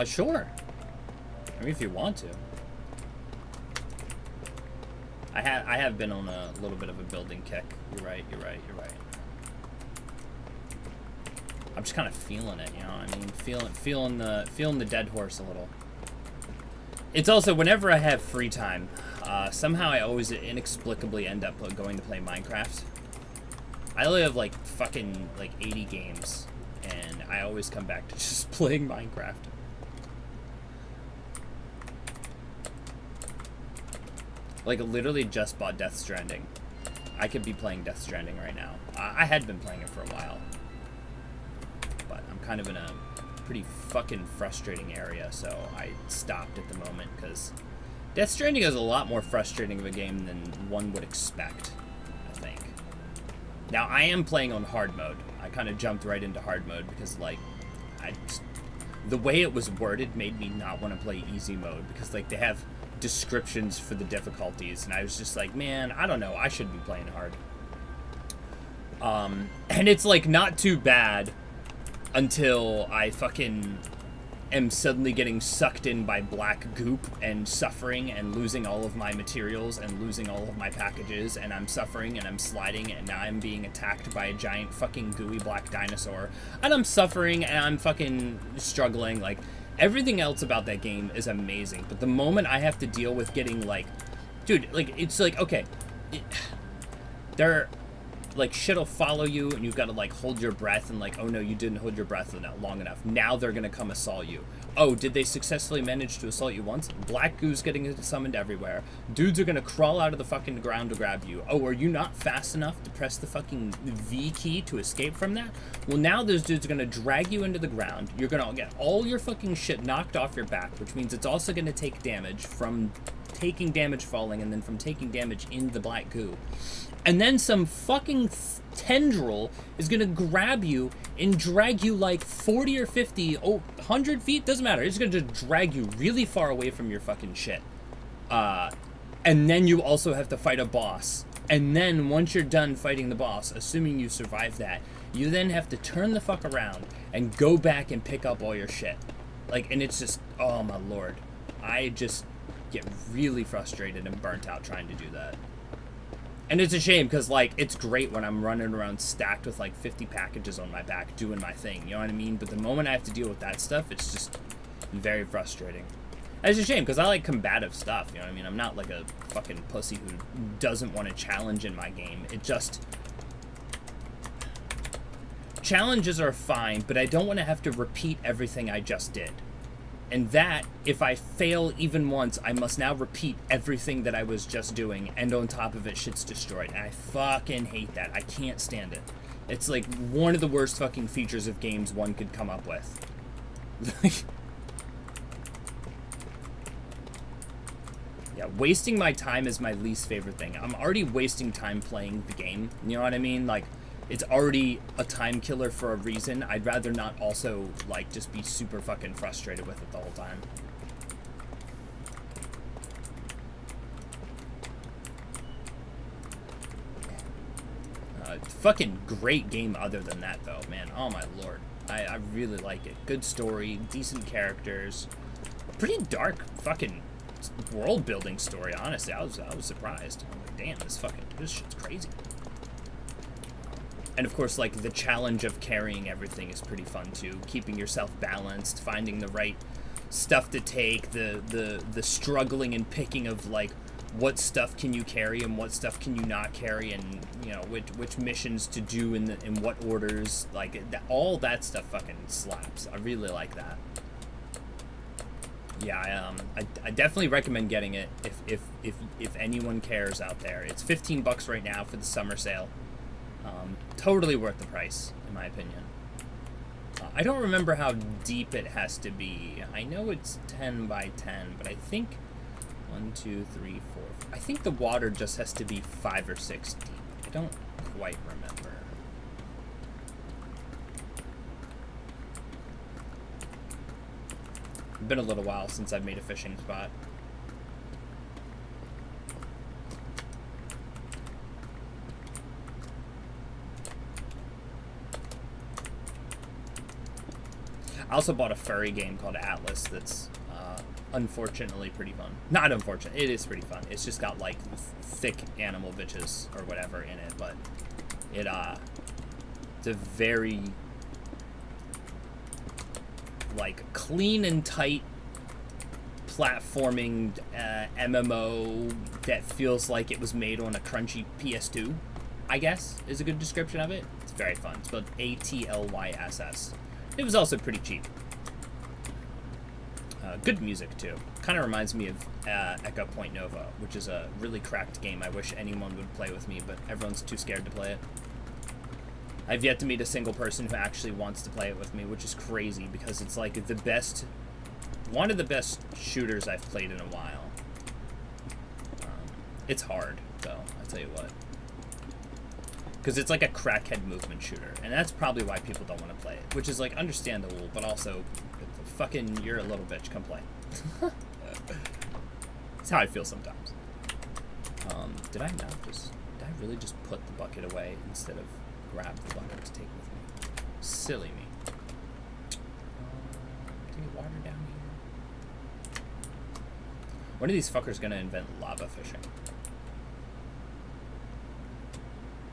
Sure. I mean, if you want to. I have been on a little bit of a building kick. You're right. I'm just kind of feeling it, you know. I mean, feeling the dead horse a little. It's also whenever I have free time, somehow I always inexplicably end up going to play Minecraft. I only have like fucking like 80 games, and I always come back to just playing Minecraft. Like, literally just bought Death Stranding. I could be playing Death Stranding right now. I had been playing it for a while. But I'm kind of in a pretty fucking frustrating area, so I stopped at the moment, because Death Stranding is a lot more frustrating of a game than one would expect, I think. Now, I am playing on hard mode. I kind of jumped right into hard mode, because, like, the way it was worded made me not want to play easy mode, because, like, they have descriptions for the difficulties, and I was just like, man, I don't know, I should be playing hard. And it's like not too bad until I fucking am suddenly getting sucked in by black goop and suffering and losing all of my materials and losing all of my packages, and I'm suffering and I'm sliding, and now I'm being attacked by a giant fucking gooey black dinosaur, and I'm suffering and I'm fucking struggling. Like, everything else about that game is amazing, but the moment I have to deal with getting, like, dude, like, it's like, okay, there, like, shit'll follow you, and you've got to, like, hold your breath, and, like, oh no, you didn't hold your breath long enough. Now they're gonna come assault you. Oh, did they successfully manage to assault you once? Black goo's getting summoned everywhere. Dudes are gonna crawl out of the fucking ground to grab you. Oh, are you not fast enough to press the fucking V key to escape from that? Well, now those dudes are gonna drag you into the ground. You're gonna get all your fucking shit knocked off your back, which means it's also gonna take damage from taking damage falling, and then from taking damage in the black goo. And then some fucking tendril is gonna grab you and drag you like 40 or 50, 100 feet, doesn't matter. It's gonna just drag you really far away from your fucking shit. And then you also have to fight a boss. And then once you're done fighting the boss, assuming you survive that, you then have to turn the fuck around and go back and pick up all your shit. Like, and it's just, oh my lord. I just get really frustrated and burnt out trying to do that. And it's a shame, because, like, it's great when I'm running around stacked with, like, 50 packages on my back doing my thing, you know what I mean? But the moment I have to deal with that stuff, it's just very frustrating. And it's a shame, because I like combative stuff, you know what I mean? I'm not, like, a fucking pussy who doesn't want a challenge in my game. It just... Challenges are fine, but I don't want to have to repeat everything I just did. And that, if I fail even once, I must now repeat everything that I was just doing, and on top of it, shit's destroyed. And I fucking hate that. I can't stand it. It's like one of the worst fucking features of games one could come up with. Yeah, wasting my time is my least favorite thing. I'm already wasting time playing the game, you know what I mean? Like, it's already a time killer for a reason. I'd rather not also, like, just be super fucking frustrated with it the whole time. Fucking great game other than that, though, man. Oh, my lord. I really like it. Good story, decent characters. Pretty dark fucking world-building story, honestly. I was surprised. I'm like, damn, this shit's crazy. And of course, like, the challenge of carrying everything is pretty fun too. Keeping yourself balanced, finding the right stuff to take, the struggling and picking of, like, what stuff can you carry and what stuff can you not carry, and, you know, which missions to do in what orders. Like, all that stuff fucking slaps. I really like that. Yeah, I definitely recommend getting it if anyone cares out there. It's $15 right now for the summer sale. Totally worth the price, in my opinion. I don't remember how deep it has to be. I know it's 10 by 10, but I think 1, 2, 3, 4. I think the water just has to be 5 or 6 deep. I don't quite remember. It's been a little while since I've made a fishing spot. I also bought a furry game called Atlas that's unfortunately pretty fun. Not unfortunate, it is pretty fun. It's just got, like, thick animal bitches or whatever in it, but it's a very, like, clean and tight platforming MMO that feels like it was made on a crunchy PS2, I guess, is a good description of it. It's very fun. It's spelled ATLYSS. It was also pretty cheap. Good music, too. Kind of reminds me of Echo Point Nova, which is a really cracked game I wish anyone would play with me, but everyone's too scared to play it. I've yet to meet a single person who actually wants to play it with me, which is crazy, because it's like one of the best shooters I've played in a while. It's hard, though, I'll tell you what. Because it's like a crackhead movement shooter, and that's probably why people don't want to play it, which is, like, understandable, but also, fucking, you're a little bitch, come play. That's how I feel sometimes. Did I really just put the bucket away instead of grab the bucket to take with me? Silly me. I think it water down here? When are these fuckers gonna invent lava fishing?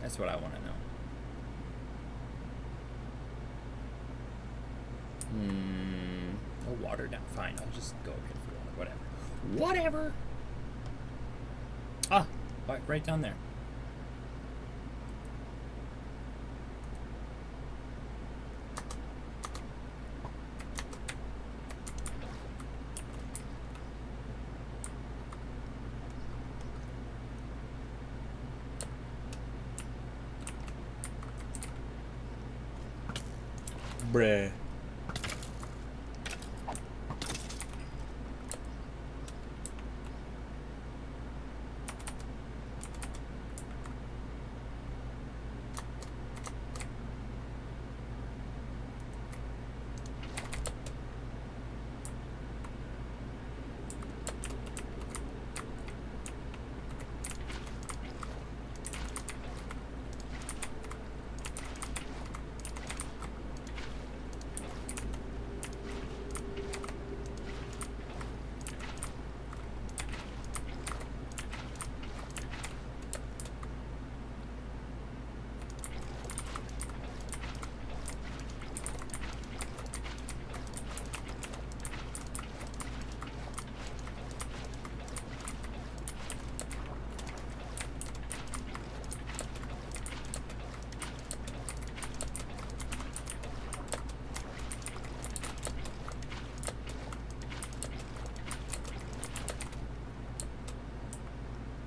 That's what I want to know. No water down. Fine, I'll just go up here for water. Whatever. Ah, right down there. Bruh.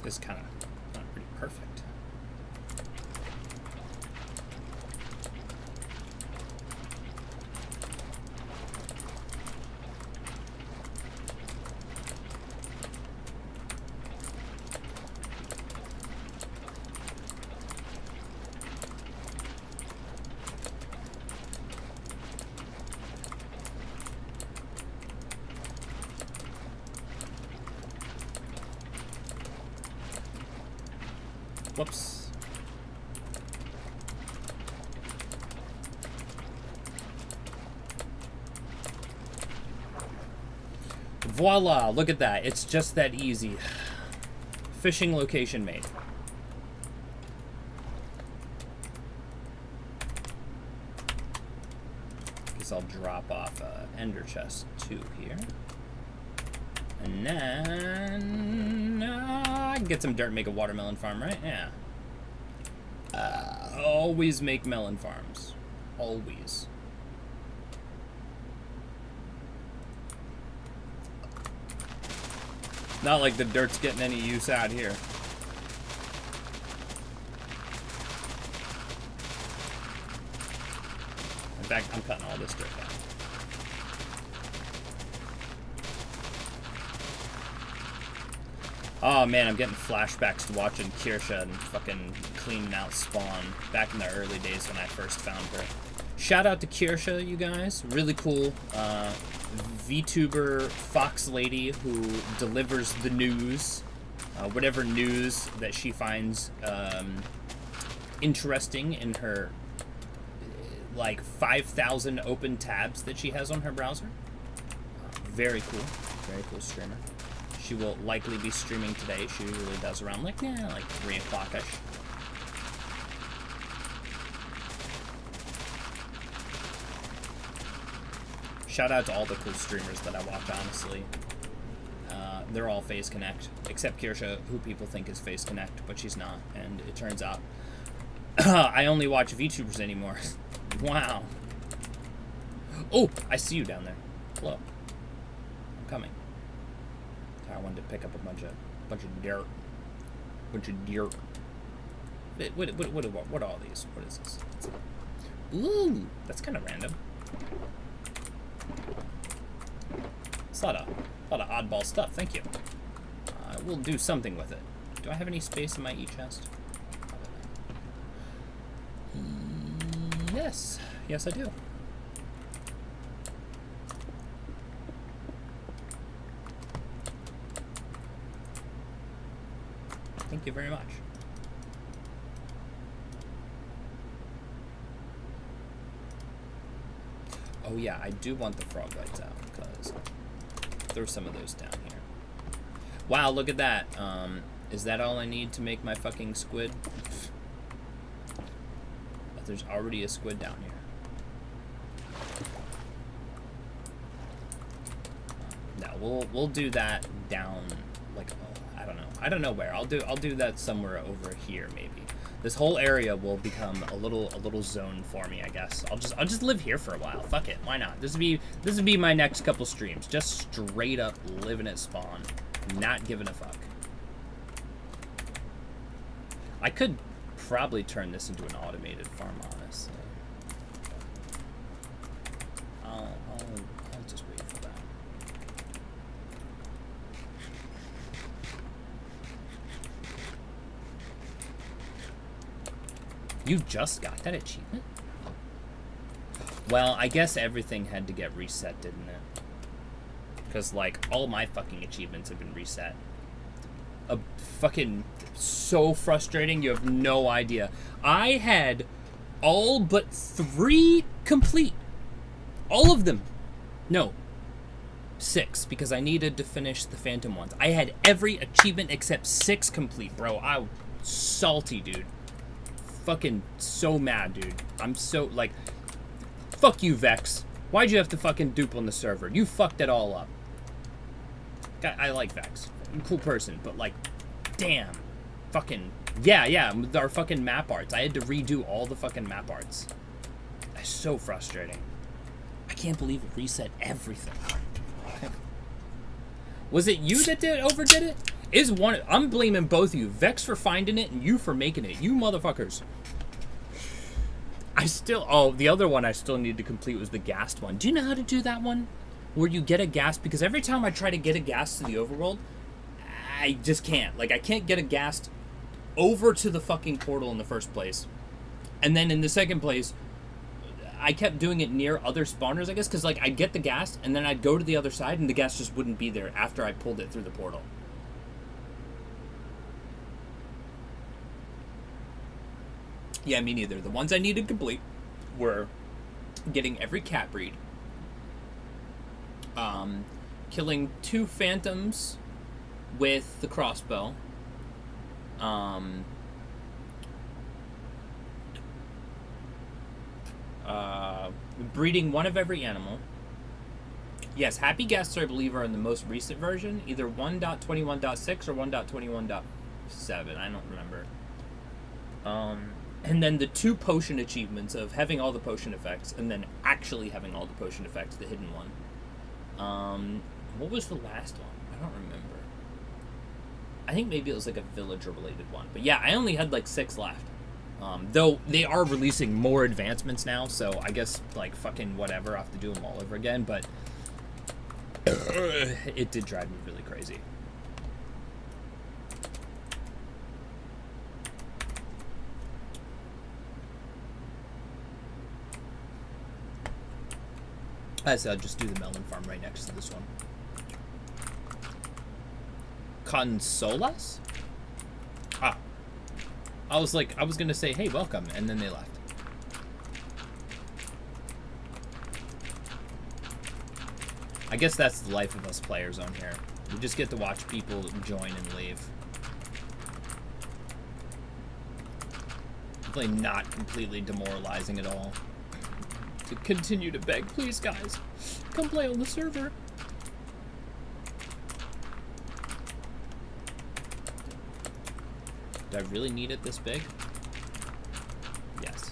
This kind of pretty perfect. Whoops. Voila, look at that. It's just that easy. Fishing location made. Guess I'll drop off ender chest 2 here. And then I can get some dirt and make a watermelon farm, right? Yeah. Always make melon farms. Always. Not like the dirt's getting any use out here. In fact, I'm cutting all this dirt down. Oh man, I'm getting flashbacks to watching Kirsha and fucking cleaning out Spawn back in the early days when I first found her. Shout out to Kirsha, you guys. Really cool VTuber fox lady who delivers the news. Whatever news that she finds interesting in her like 5,000 open tabs that she has on her browser. Very cool. Very cool streamer. She will likely be streaming today. She usually does around like 3 o'clock-ish. Shout out to all the cool streamers that I watch, honestly. They're all Phase Connect, except Kirsha, who people think is Phase Connect, but she's not. And it turns out I only watch VTubers anymore. Wow. Oh, I see you down there. Hello. I'm coming. I wanted to pick up a bunch of dirt. What are all these? What is this? Ooh, that's kind of random. It's a lot of oddball stuff. Thank you. I will do something with it. Do I have any space in my e-chest? Yes. Yes, I do. Thank you very much. Oh, Oh yeah, I do want the frog lights out, because there's some of those down here. Wow, look at that. Is that all I need to make my fucking squid? But there's already a squid down here. No, we'll do that down, like, oh, I don't know where. I'll do that somewhere over here maybe. This whole area will become a little zone for me, I guess. I'll just live here for a while. Fuck it, why not? This would be my next couple streams. Just straight up living at spawn, not giving a fuck. I could probably turn this into an automated farm, honestly. I'll just wait for that. You just got that achievement? Well, I guess everything had to get reset, didn't it? Because, like, all my fucking achievements have been reset. Fucking so frustrating, you have no idea. I had all but 3 complete. All of them. No. 6, because I needed to finish the Phantom ones. I had every achievement except 6 complete, bro. I'm salty, dude. Fucking so mad, dude. I'm so, like, fuck you, Vex. Why'd you have to fucking dupe on the server? You fucked it all up. I like Vex. I'm a cool person, but, like, damn. Fucking, yeah, our fucking map arts. I had to redo all the fucking map arts. That's so frustrating. I can't believe it reset everything. Was it you that overdid it? I'm blaming both of you. Vex for finding it and you for making it. You motherfuckers. The other one I still need to complete was the ghast one. Do you know how to do that one? Where you get a ghast, because every time I try to get a ghast to the overworld, I just can't. Like, I can't get a ghast over to the fucking portal in the first place. And then in the second place, I kept doing it near other spawners, I guess, because, like, I'd get the ghast, and then I'd go to the other side, and the ghast just wouldn't be there after I pulled it through the portal. Yeah, me neither. The ones I needed complete were getting every cat breed, killing 2 phantoms with the crossbow, breeding 1 of every animal. Yes, happy ghasts, I believe, are in the most recent version, either 1.21.6 or 1.21.7. I don't remember. And then the 2 potion achievements of having all the potion effects and then actually having all the potion effects, the hidden one. What was the last one? I don't remember. I think maybe it was like a villager-related one. But yeah, I only had like 6 left. Though they are releasing more advancements now, so I guess, like, fucking whatever, I have to do them all over again, but it did drive me really crazy. I said I'll just do the melon farm right next to this one. Consolas? Ah. I was gonna say, hey, welcome, and then they left. I guess that's the life of us players on here. We just get to watch people join and leave. Definitely not completely demoralizing at all. To continue to beg, please, guys, come play on the server. Do I really need it this big? Yes.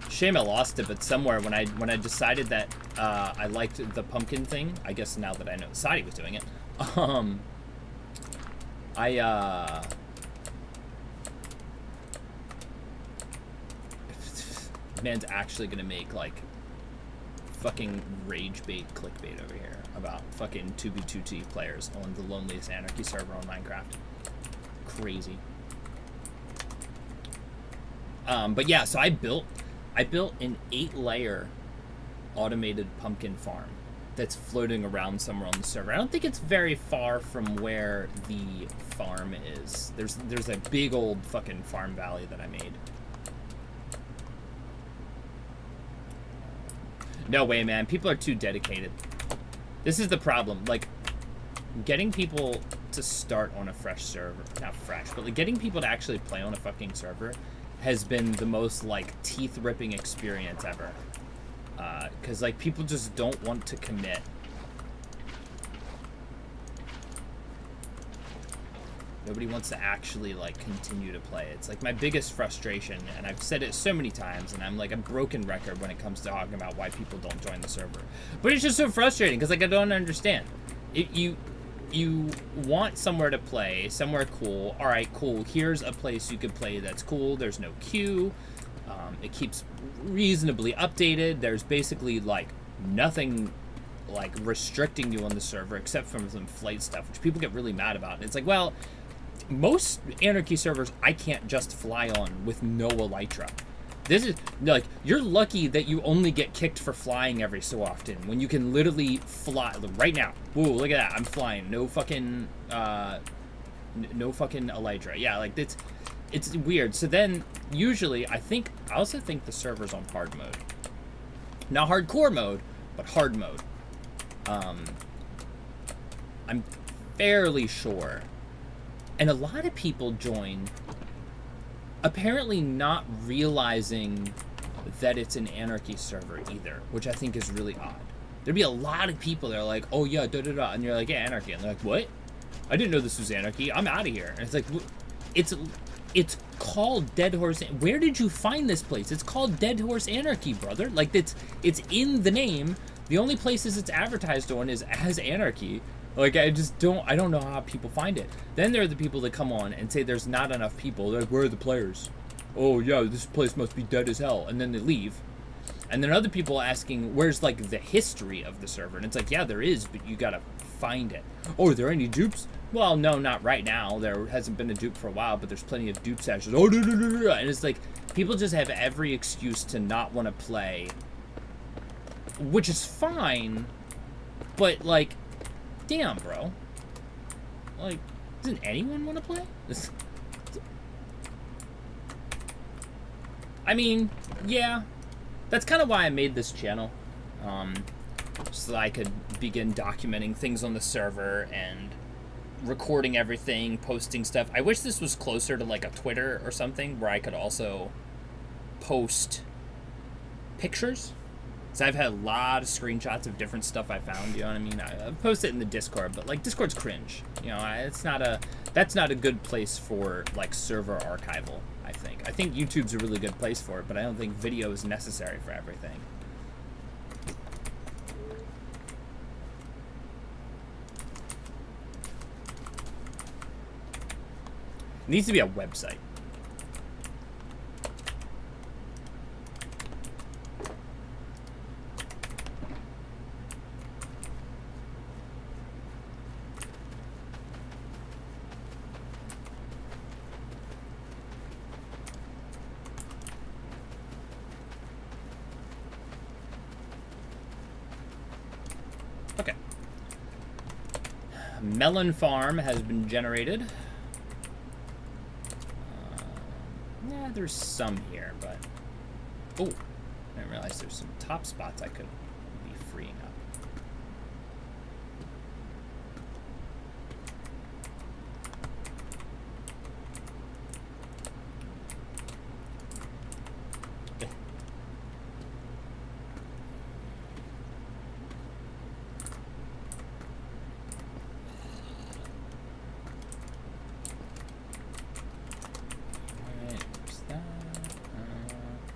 Shame I lost it, but somewhere when I decided that I liked the pumpkin thing, I guess now that I know Sadi was doing it, man's actually gonna make, like, fucking rage bait clickbait over here about fucking 2v2t players on the loneliest anarchy server on Minecraft. Crazy. But yeah, so I built an 8-layer automated pumpkin farm that's floating around somewhere on the server. I don't think it's very far from where the farm is. There's a big old fucking farm valley that I made. No way, man. People are too dedicated. This is the problem. Like, getting people to start on a fresh server, not fresh, but like getting people to actually play on a fucking server has been the most like teeth-ripping experience ever. Because like people just don't want to commit. Nobody wants to actually like continue to play. It's like my biggest frustration, and I've said it so many times, and I'm like a broken record when it comes to talking about why people don't join the server. But it's just so frustrating because like I don't understand. You want somewhere to play, somewhere cool. All right, cool. Here's a place you could play that's cool. There's no queue. It keeps reasonably updated. There's basically like nothing like restricting you on the server except from some flight stuff, which people get really mad about. And it's like, well, most Anarchy servers I can't just fly on with no elytra. This is like, you're lucky that you only get kicked for flying every so often when you can literally fly right now. Whoa, look at that. I'm flying. No fucking no fucking elytra. Yeah, like it's weird. So then usually I also think the server's on hard mode. Not hardcore mode, but hard mode. I'm fairly sure. And a lot of people join apparently not realizing that it's an Anarchy server either, which I think is really odd. There'd be a lot of people that are like, oh yeah, da-da-da, and you're like, yeah, Anarchy. And they're like, what? I didn't know this was Anarchy. I'm out of here. And it's like, it's called Dead Horse. Where did you find this place? It's called Dead Horse Anarchy, brother. Like, it's in the name. The only places it's advertised on is as Anarchy. Like, I don't know how people find it. Then there are the people that come on and say there's not enough people. They're like, where are the players? Oh, yeah, this place must be dead as hell. And then they leave. And then other people asking, where's, like, the history of the server? And it's like, yeah, there is, but you gotta find it. Oh, are there any dupes? Well, no, not right now. There hasn't been a dupe for a while, but there's plenty of dupe sessions. Oh, and it's like, people just have every excuse to not want to play. Which is fine, but, like, damn, bro. Like, doesn't anyone want to play? I mean, yeah. That's kind of why I made this channel. So that I could begin documenting things on the server and recording everything, posting stuff. I wish this was closer to, like, a Twitter or something where I could also post pictures. So I've had a lot of screenshots of different stuff I found, you know what I mean? I've posted it in the Discord, but like Discord's cringe. You know, that's not a good place for like server archival, I think. I think YouTube's a really good place for it, but I don't think video is necessary for everything. It needs to be a website. Melon farm has been generated. Yeah, there's some here, but... Oh, I didn't realize there's some top spots I could be freeing up.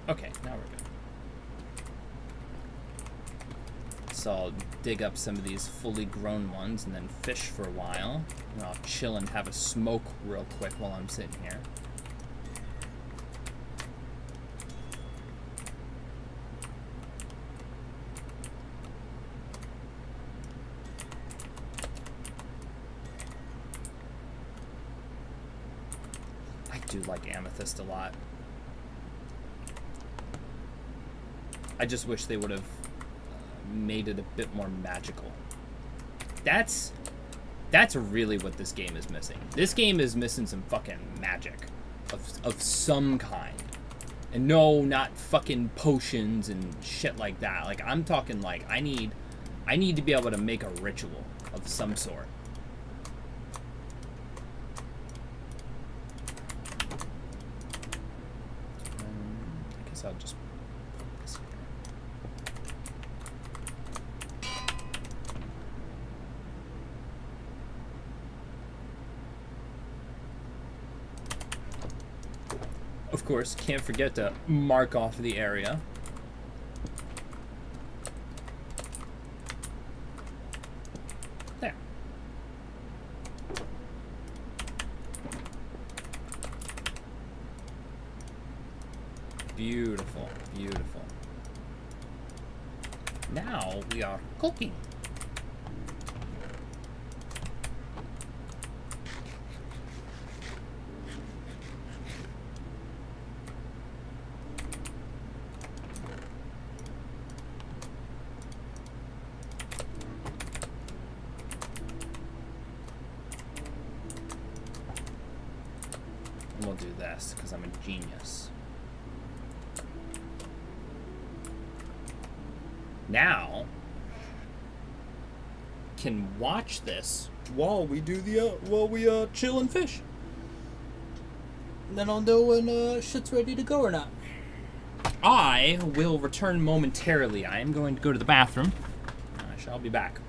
Okay, now we're good. So I'll dig up some of these fully grown ones and then fish for a while. And I'll chill and have a smoke real quick while I'm sitting here. I do like amethyst a lot. I just wish they would have made it a bit more magical. That's really what this game is missing. This game is missing some fucking magic of some kind. And no, not fucking potions and shit like that. Like, I'm talking like I need to be able to make a ritual of some sort. I guess I'll just put this here. Of course, can't forget to mark off the area. There. Beautiful, beautiful. Now we are cooking. And we'll do this because I'm a genius. Now can watch this while we do the chill and fish. And then I'll know when shit's ready to go or not. I will return momentarily. I am going to go to the bathroom. I shall be back.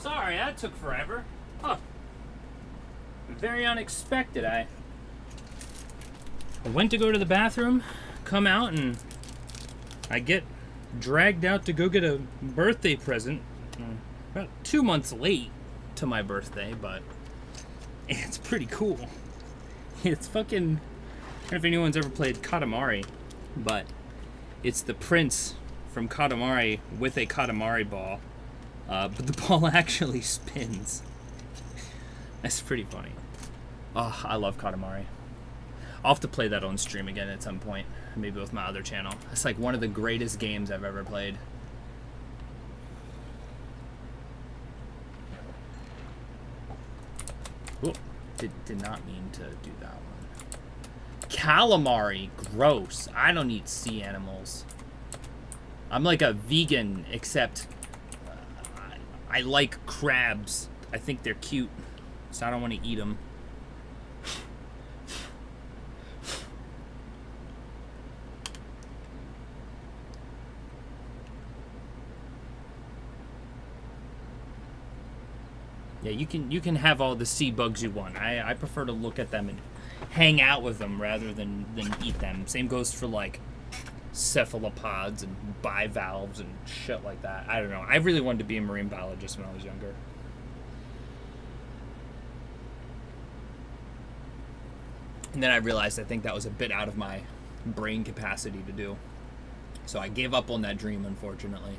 sorry, that took forever. Huh. Very unexpected. I went to go to the bathroom, come out, and I get dragged out to go get a birthday present. About 2 months late to my birthday, but it's pretty cool. It's fucking... I don't know if anyone's ever played Katamari, but it's the prince from Katamari with a Katamari ball, but the ball actually spins. That's pretty funny. Oh, I love Katamari. I'll have to play that on stream again at some point, maybe with my other channel. It's like one of the greatest games I've ever played. Ooh, did not mean to do that one. Calamari, gross. I don't eat sea animals. I'm like a vegan, except I like crabs. I think they're cute, so I don't want to eat them. Yeah, you can have all the sea bugs you want. I prefer to look at them and hang out with them rather than eat them. Same goes for like cephalopods and bivalves and shit like that. I don't know. I really wanted to be a marine biologist when I was younger. And then I realized I think that was a bit out of my brain capacity to do. So I gave up on that dream, unfortunately.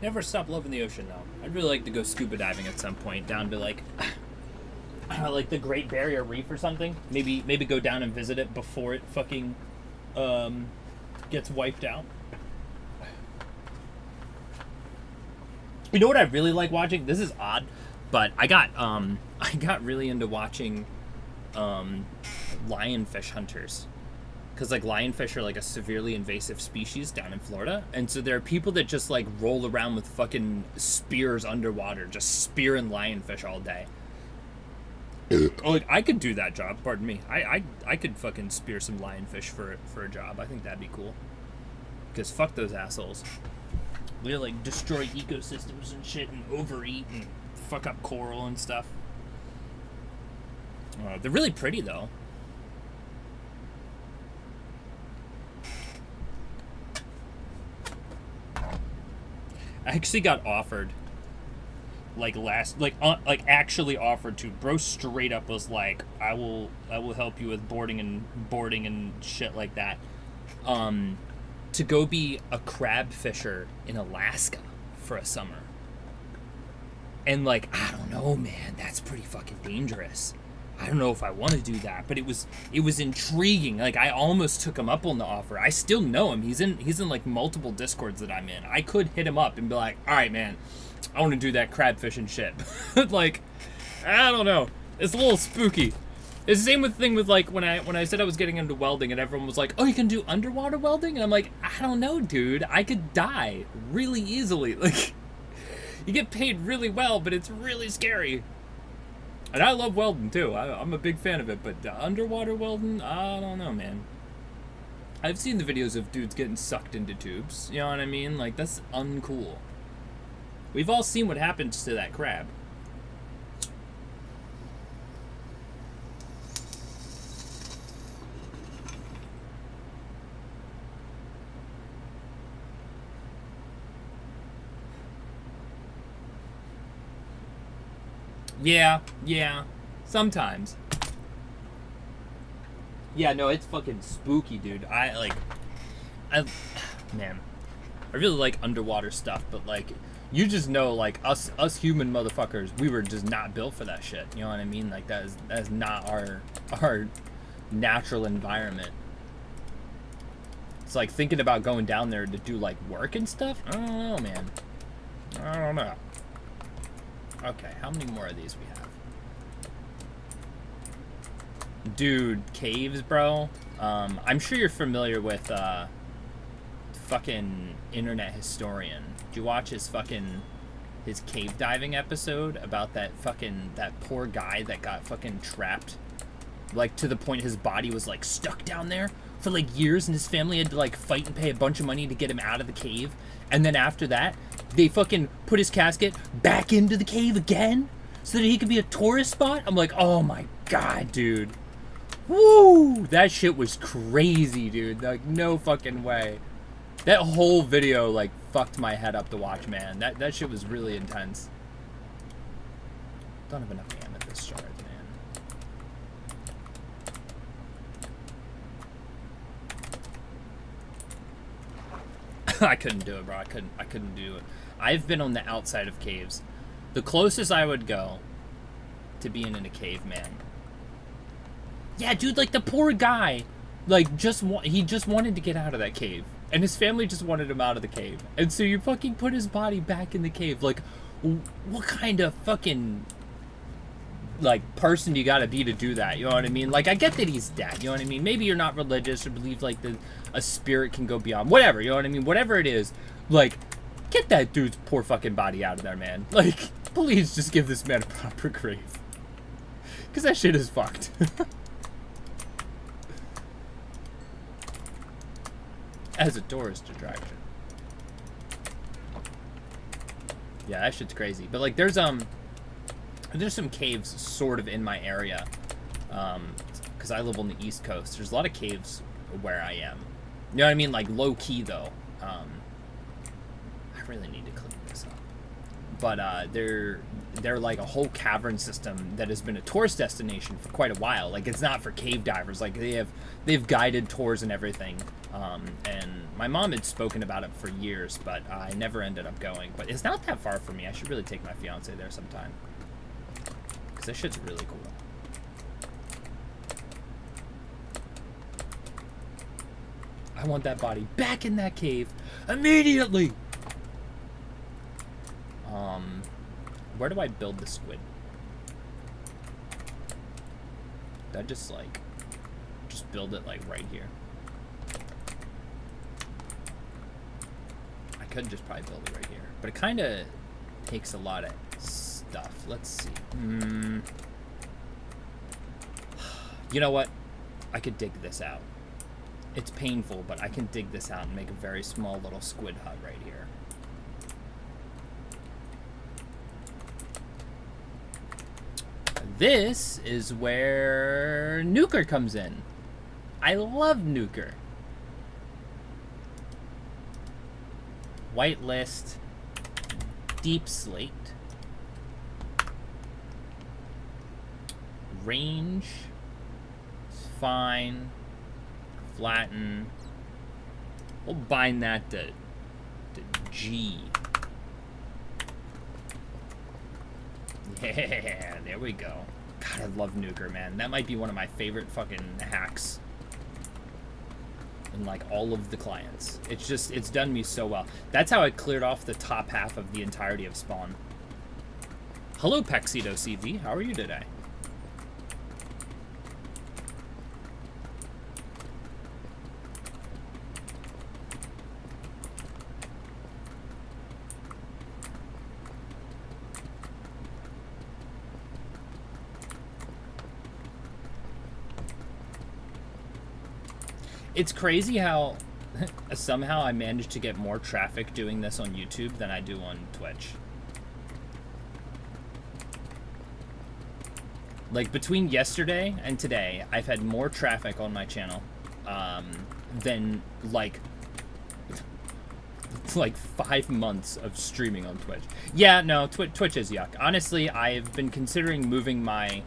Never stop loving the ocean, though. I'd really like to go scuba diving at some point, down to like like the Great Barrier Reef or something. Maybe go down and visit it before it fucking gets wiped out. You know what I really like watching? This is odd, but I got really into watching lionfish hunters. Because like lionfish are like a severely invasive species down in Florida, and so there are people that just like roll around with fucking spears underwater, just spearing lionfish all day. Like I could do that job. Pardon me. I could fucking spear some lionfish for a job. I think that'd be cool. Because fuck those assholes. We like destroy ecosystems and shit and overeat and fuck up coral and stuff. They're really pretty though. I actually got offered, actually offered to. Bro straight up was like, I will help you with boarding and shit like that. To go be a crab fisher in Alaska for a summer. And like, I don't know, man, that's pretty fucking dangerous. I don't know if I want to do that, but it was intriguing. Like I almost took him up on the offer. I still know him. He's in like multiple Discords that I'm in. I could hit him up and be like, all right, man, I want to do that crab fishing shit. Like, I don't know. It's a little spooky. It's the same thing with like when I said I was getting into welding and everyone was like, oh, you can do underwater welding? And I'm like, I don't know, dude. I could die really easily. Like, you get paid really well, but it's really scary. And I love welding too. I'm a big fan of it, but underwater welding, I don't know, man. I've seen the videos of dudes getting sucked into tubes. You know what I mean? Like, that's uncool. We've all seen what happens to that crab. Yeah, sometimes. Yeah, no, it's fucking spooky, dude. Man, I really like underwater stuff, but like, you just know, like, us human motherfuckers, we were just not built for that shit. You know what I mean? Like, that is not our natural environment. It's like thinking about going down there to do like work and stuff. I don't know, man. I don't know. Okay, how many more of these we have? Dude, caves, bro. I'm sure you're familiar with fucking internet historian. Did you watch his cave diving episode about that poor guy that got fucking trapped? Like, to the point his body was, like, stuck down there for, like, years, and his family had to, like, fight and pay a bunch of money to get him out of the cave. And then after that, they fucking put his casket back into the cave again so that he could be a tourist spot? I'm like, oh my god, dude. Woo! That shit was crazy, dude. Like, no fucking way. That whole video, like, fucked my head up to watch, man. That shit was really intense. Don't have enough amethyst shards, man. I couldn't do it, bro. I couldn't do it. I've been on the outside of caves. The closest I would go to being in a cave, man. Yeah, dude, like, the poor guy, like, he just wanted to get out of that cave. And his family just wanted him out of the cave. And so you fucking put his body back in the cave. Like, what kind of fucking, like, person you gotta be to do that? You know what I mean? Like, I get that he's dead. You know what I mean? Maybe you're not religious or believe, like, a spirit can go beyond. Whatever, you know what I mean? Whatever it is, like, get that dude's poor fucking body out of there, man. Like, please just give this man a proper grave. Because that shit is fucked. As a tourist attraction. Yeah, that shit's crazy. But, like, there's some caves sort of in my area. Because I live on the East Coast. There's a lot of caves where I am. You know what I mean? Like, low-key, though. I really need to clean this up. But they're like a whole cavern system that has been a tourist destination for quite a while. Like, it's not for cave divers. Like, they've guided tours and everything. And my mom had spoken about it for years, but I never ended up going. But it's not that far from me. I should really take my fiance there sometime. Because that shit's really cool. I want that body back in that cave immediately. Where do I build the squid? Did I just build it like right here? I could just probably build it right here, but it kind of takes a lot of stuff. Let's see. You know what? I could dig this out. It's painful, but I can dig this out and make a very small little squid hut right here. This is where Nuker comes in. I love Nuker. White list, deep slate, range, it's fine, flatten. We'll bind that to G. Yeah, there we go. God, I love Nuker, man. That might be one of my favorite fucking hacks in, like, all of the clients. It's done me so well. That's how I cleared off the top half of the entirety of Spawn. Hello, Pexito CV. How are you today? It's crazy how somehow I managed to get more traffic doing this on YouTube than I do on Twitch. Like, between yesterday and today, I've had more traffic on my channel than, like 5 months of streaming on Twitch. Yeah, no, Twitch is yuck. Honestly, I've been considering moving my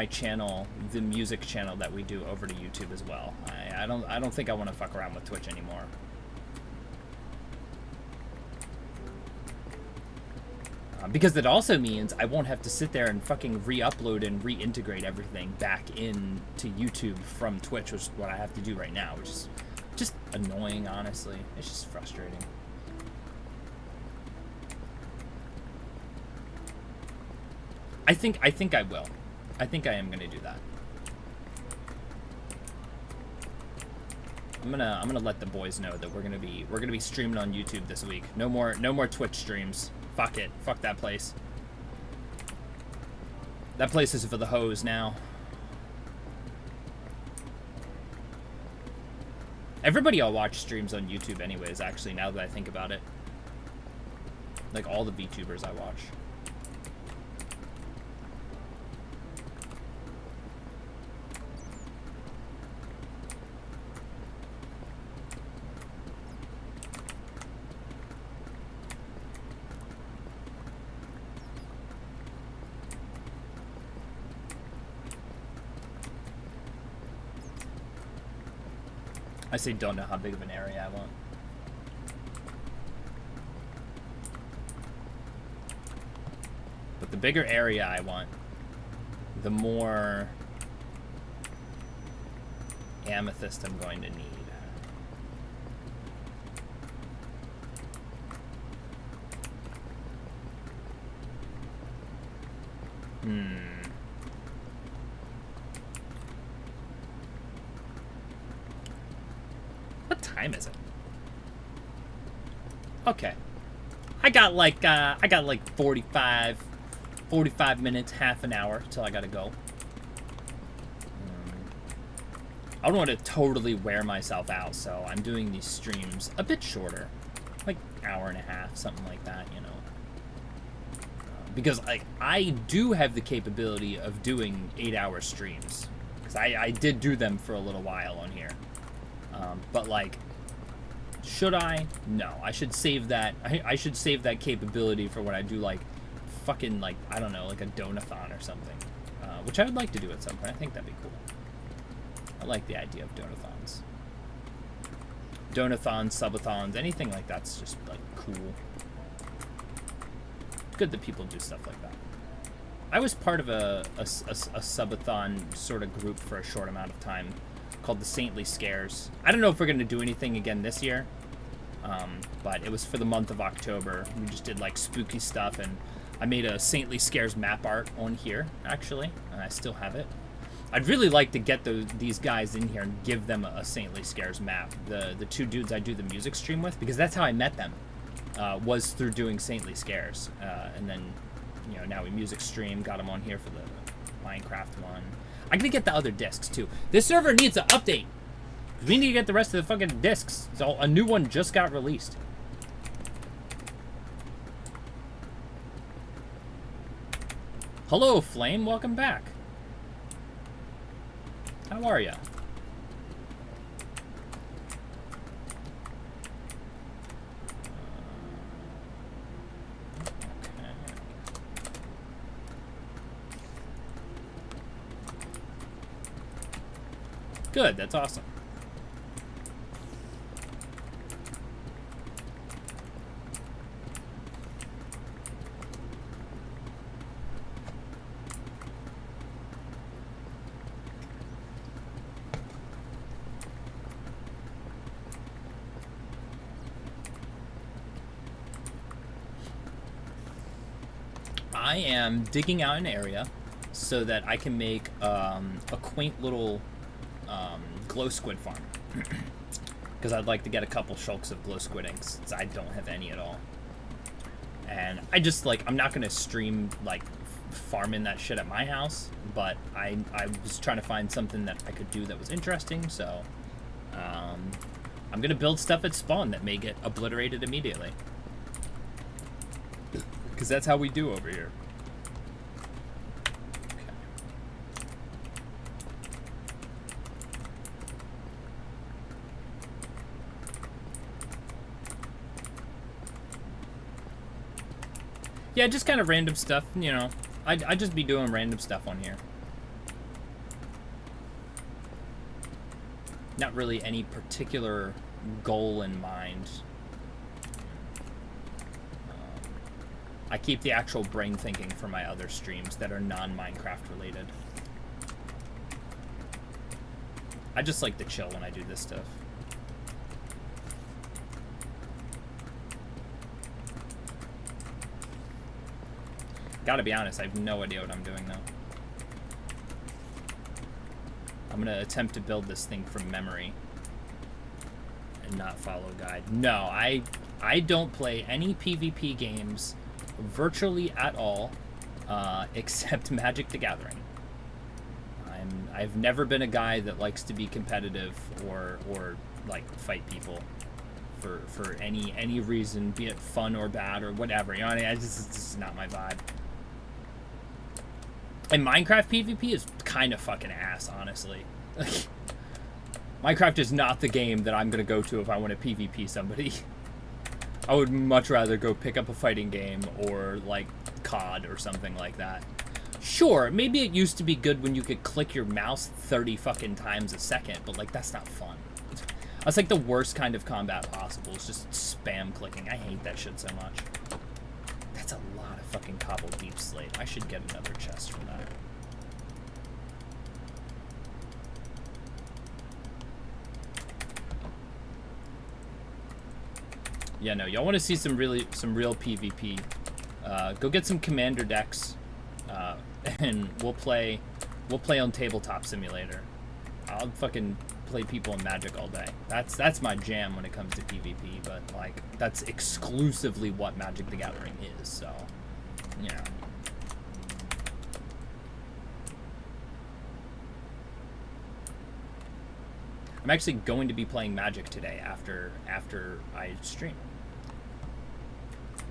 channel, the music channel that we do, over to YouTube as well. I don't think I want to fuck around with Twitch anymore. Because it also means I won't have to sit there and fucking re-upload and reintegrate everything back into YouTube from Twitch, which is what I have to do right now, which is just annoying, honestly. It's just frustrating. I think I will. I think I am going to do that. I'm gonna let the boys know that we're gonna be streaming on YouTube this week. No more Twitch streams. Fuck it. Fuck that place. That place is for the hoes now. Everybody I'll watch streams on YouTube anyways, actually, now that I think about it. Like all the VTubers I watch. I say don't know how big of an area I want. But the bigger area I want, the more amethyst I'm going to need. What time is it? Okay. I got like 45 minutes, half an hour till I gotta go. I don't want to totally wear myself out, so I'm doing these streams a bit shorter. Like hour and a half, something like that, you know. Because I do have the capability of doing 8-hour streams. Because I did do them for a little while on here. But like, should I? No, I should save that. I should save that capability for when I do like fucking like, I don't know, like a donathon or something. Which I would like to do at some point. I think that'd be cool. I like the idea of donathons. Donathons, subathons, anything like that's just like cool. Good that people do stuff like that. I was part of a subathon sort of group for a short amount of time called the Saintly Scares. I don't know if we're going to do anything again this year, but it was for the month of October. We just did like spooky stuff, and I made a Saintly Scares map art on here, actually, and I still have it. I'd really like to get these guys in here and give them a Saintly Scares map. The two dudes I do the music stream with, because that's how I met them, was through doing Saintly Scares. And then, you know, now we music stream, got them on here for the Minecraft one. I'm gonna get the other discs too. This server needs an update. We need to get the rest of the fucking discs. So a new one just got released. Hello, Flame. Welcome back. How are ya? Good, that's awesome. I am digging out an area so that I can make a quaint little glow squid farm. Because I'd like to get a couple shulks of glow squid eggs, since I don't have any at all. And I just like, I'm not going to stream like farming that shit at my house, but I was trying to find something that I could do that was interesting, so I'm going to build stuff at spawn that may get obliterated immediately. Because that's how we do over here. Yeah, just kind of random stuff, you know. I'd just be doing random stuff on here. Not really any particular goal in mind. I keep the actual brain thinking for my other streams that are non-Minecraft related. I just like to chill when I do this stuff. Gotta be honest, I have no idea what I'm doing now. I'm gonna attempt to build this thing from memory. not follow guide. No, I don't play any PvP games virtually at all, except Magic the Gathering. I've never been a guy that likes to be competitive or like fight people for any reason, be it fun or bad or whatever. You know what I mean? This is not my vibe. And Minecraft PvP is kind of fucking ass, honestly. Minecraft is not the game that I'm gonna go to if I want to PvP somebody. I would much rather go pick up a fighting game or like COD or something like that. Sure, maybe it used to be good when you could click your mouse 30 fucking times a second, but like that's not fun. That's like the worst kind of combat possible. It's just spam clicking. I hate that shit so much. That's a lot of fucking cobbled deep slate. I should get another chest from that. Yeah, no, y'all want to see some real PvP? Go get some commander decks, and we'll play on Tabletop Simulator. I'll fucking play people in Magic all day. That's my jam when it comes to PvP. But like, that's exclusively what Magic the Gathering is. So, yeah. I'm actually going to be playing Magic today after I stream.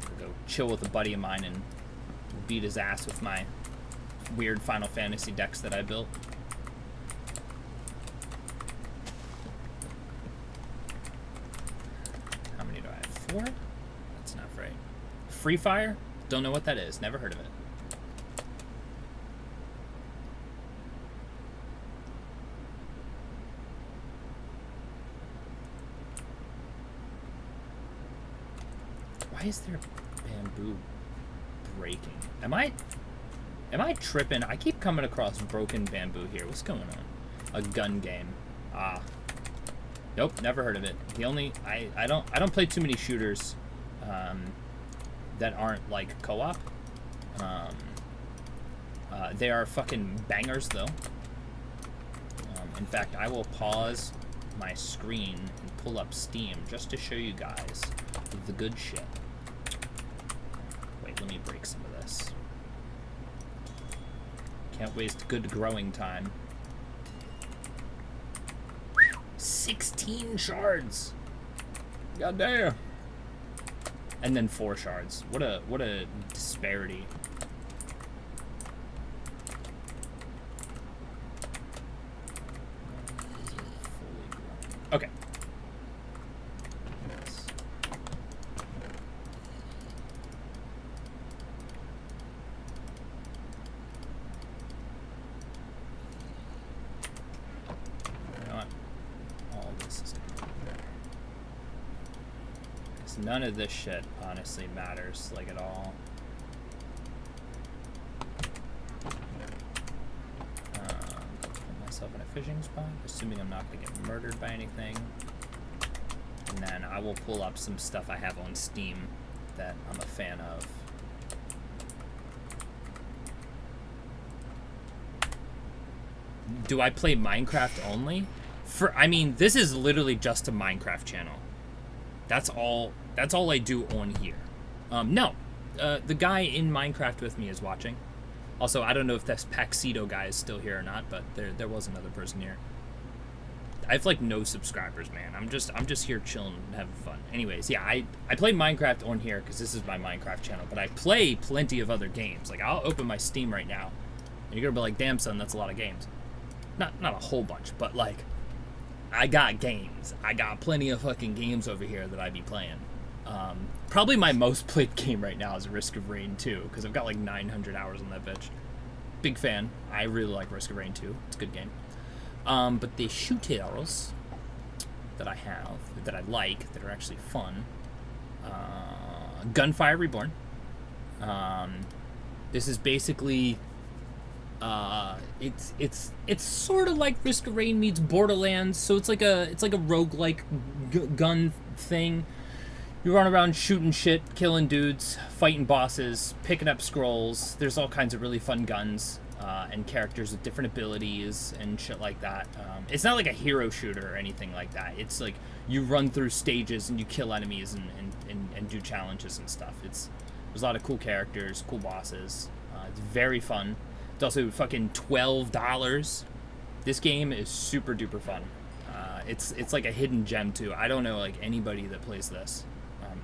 I'll go chill with a buddy of mine and beat his ass with my weird Final Fantasy decks that I built. How many do I have? 4? That's not right. Free Fire? Don't know what that is. Never heard of it. Why is there bamboo breaking? Am I tripping? I keep coming across broken bamboo here. What's going on? A gun game. Ah. Nope, never heard of it. The only I don't play too many shooters that aren't like co-op. They are fucking bangers though. In fact, I will pause my screen and pull up Steam just to show you guys the good shit. Wait, let me break some of this. Can't waste good growing time. 16 shards. God damn. And then 4 shards. What a disparity. Okay. None of this shit honestly matters, like, at all. Put myself in a fishing spot, assuming I'm not gonna get murdered by anything. And then I will pull up some stuff I have on Steam that I'm a fan of. Do I play Minecraft only? I mean, this is literally just a Minecraft channel. That's all I do on here. No, the guy in Minecraft with me is watching. Also, I don't know if this Paxito guy is still here or not, but there was another person here. I have like no subscribers, man. I'm just here chilling and having fun. Anyways, yeah, I play Minecraft on here because this is my Minecraft channel, but I play plenty of other games. Like, I'll open my Steam right now, and you're gonna be like, damn son, that's a lot of games. Not a whole bunch, but like, I got games. I got plenty of fucking games over here that I be playing. Probably my most played game right now is Risk of Rain 2, because I've got like 900 hours on that bitch. Big fan. I really like Risk of Rain 2. It's a good game. But the shooters that I have, that I like, that are actually fun, Gunfire Reborn. This is basically... it's sort of like Risk of Rain meets Borderlands, so it's like a roguelike gun thing. You run around shooting shit, killing dudes, fighting bosses, picking up scrolls. There's all kinds of really fun guns. and characters with different abilities and shit like that. It's not like a hero shooter or anything like that. It's like you run through stages and you kill enemies and do challenges and stuff. There's a lot of cool characters, cool bosses. It's very fun. It's also fucking $12. This game is super duper fun. It's like a hidden gem too. I don't know like anybody that plays this,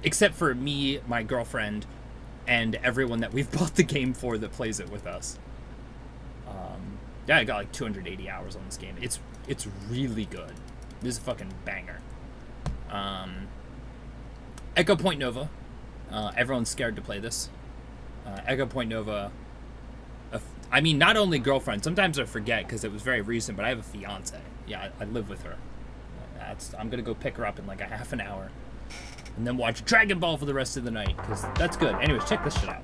except for me, my girlfriend, and everyone that we've bought the game for that plays it with us. Yeah, I got like 280 hours on this game. It's really good. This is a fucking banger. Echo Point Nova. Everyone's scared to play this. Echo Point Nova. I mean, not only girlfriend. Sometimes I forget because it was very recent, but I have a fiance. Yeah, I live with her. I'm gonna go pick her up in like a half an hour, and then watch Dragon Ball for the rest of the night because that's good. Anyways, check this shit out.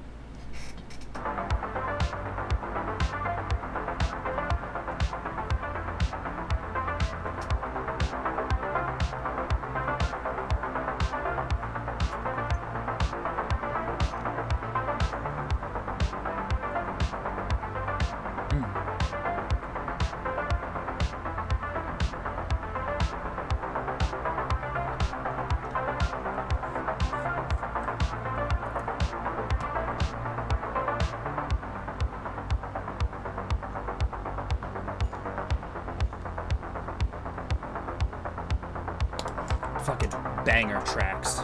Fucking banger tracks.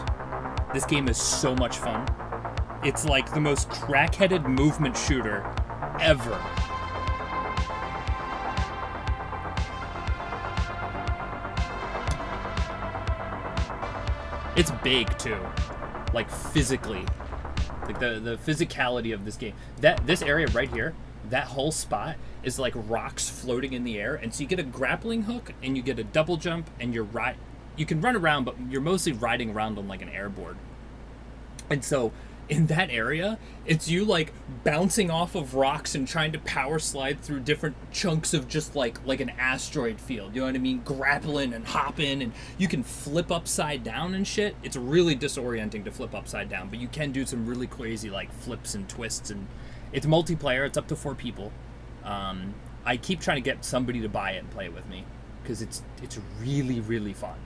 This game is so much fun. It's like the most crackheaded movement shooter ever. It's big too, like physically, like the physicality of this game. This area right here, that whole spot is like rocks floating in the air, and so you get a grappling hook and you get a double jump and you're right. You can run around, but you're mostly riding around on like an airboard. And so in that area, it's you like bouncing off of rocks and trying to power slide through different chunks of just like an asteroid field. You know what I mean? Grappling and hopping, and you can flip upside down and shit. It's really disorienting to flip upside down, but you can do some really crazy like flips and twists, and it's multiplayer. It's up to 4 people. I keep trying to get somebody to buy it and play it with me because it's really, really fun.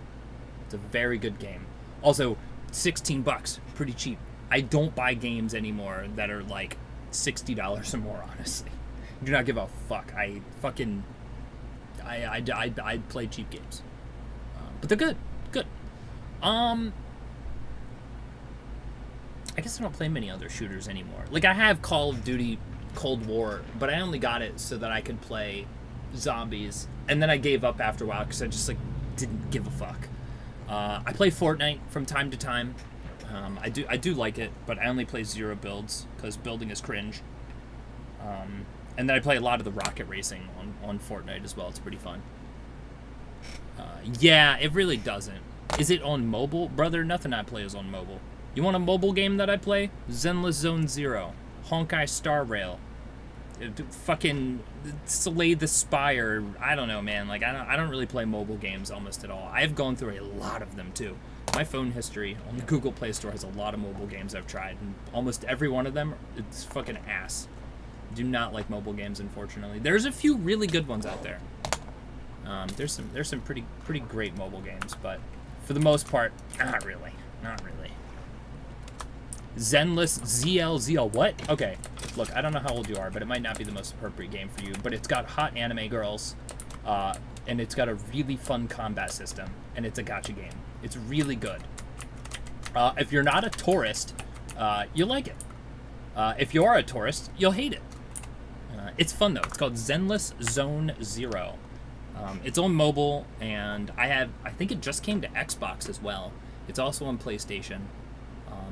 It's a very good game. Also, $16, pretty cheap. I don't buy games anymore that are like $60 or more, honestly. I do not give a fuck. I play cheap games. But they're good. Good. I guess I don't play many other shooters anymore. Like, I have Call of Duty Cold War, but I only got it so that I could play zombies. And then I gave up after a while because I just, like, didn't give a fuck. I play Fortnite from time to time. I do like it, but I only play 0 builds because building is cringe. And then I play a lot of the rocket racing on Fortnite as well. It's pretty fun. Yeah, it really doesn't. Is it on mobile? Brother, nothing I play is on mobile. You want a mobile game that I play? Zenless Zone Zero, Honkai Star Rail, fucking Slay the Spire. I don't know, man. Like, I don't really play mobile games almost at all. I've gone through a lot of them too. My phone history on the Google Play Store has a lot of mobile games I've tried, and almost every one of them, it's fucking ass. Do not like mobile games, unfortunately. There's a few really good ones out there. There's some pretty great mobile games, but for the most part, not really. Zenless ZL, what? Okay, look, I don't know how old you are, but it might not be the most appropriate game for you, but it's got hot anime girls, and it's got a really fun combat system, and it's a gacha game. It's really good. If you're not a tourist, you'll like it. If you are a tourist, you'll hate it. It's fun, though. It's called Zenless Zone Zero. It's on mobile, and I think it just came to Xbox as well. It's also on PlayStation.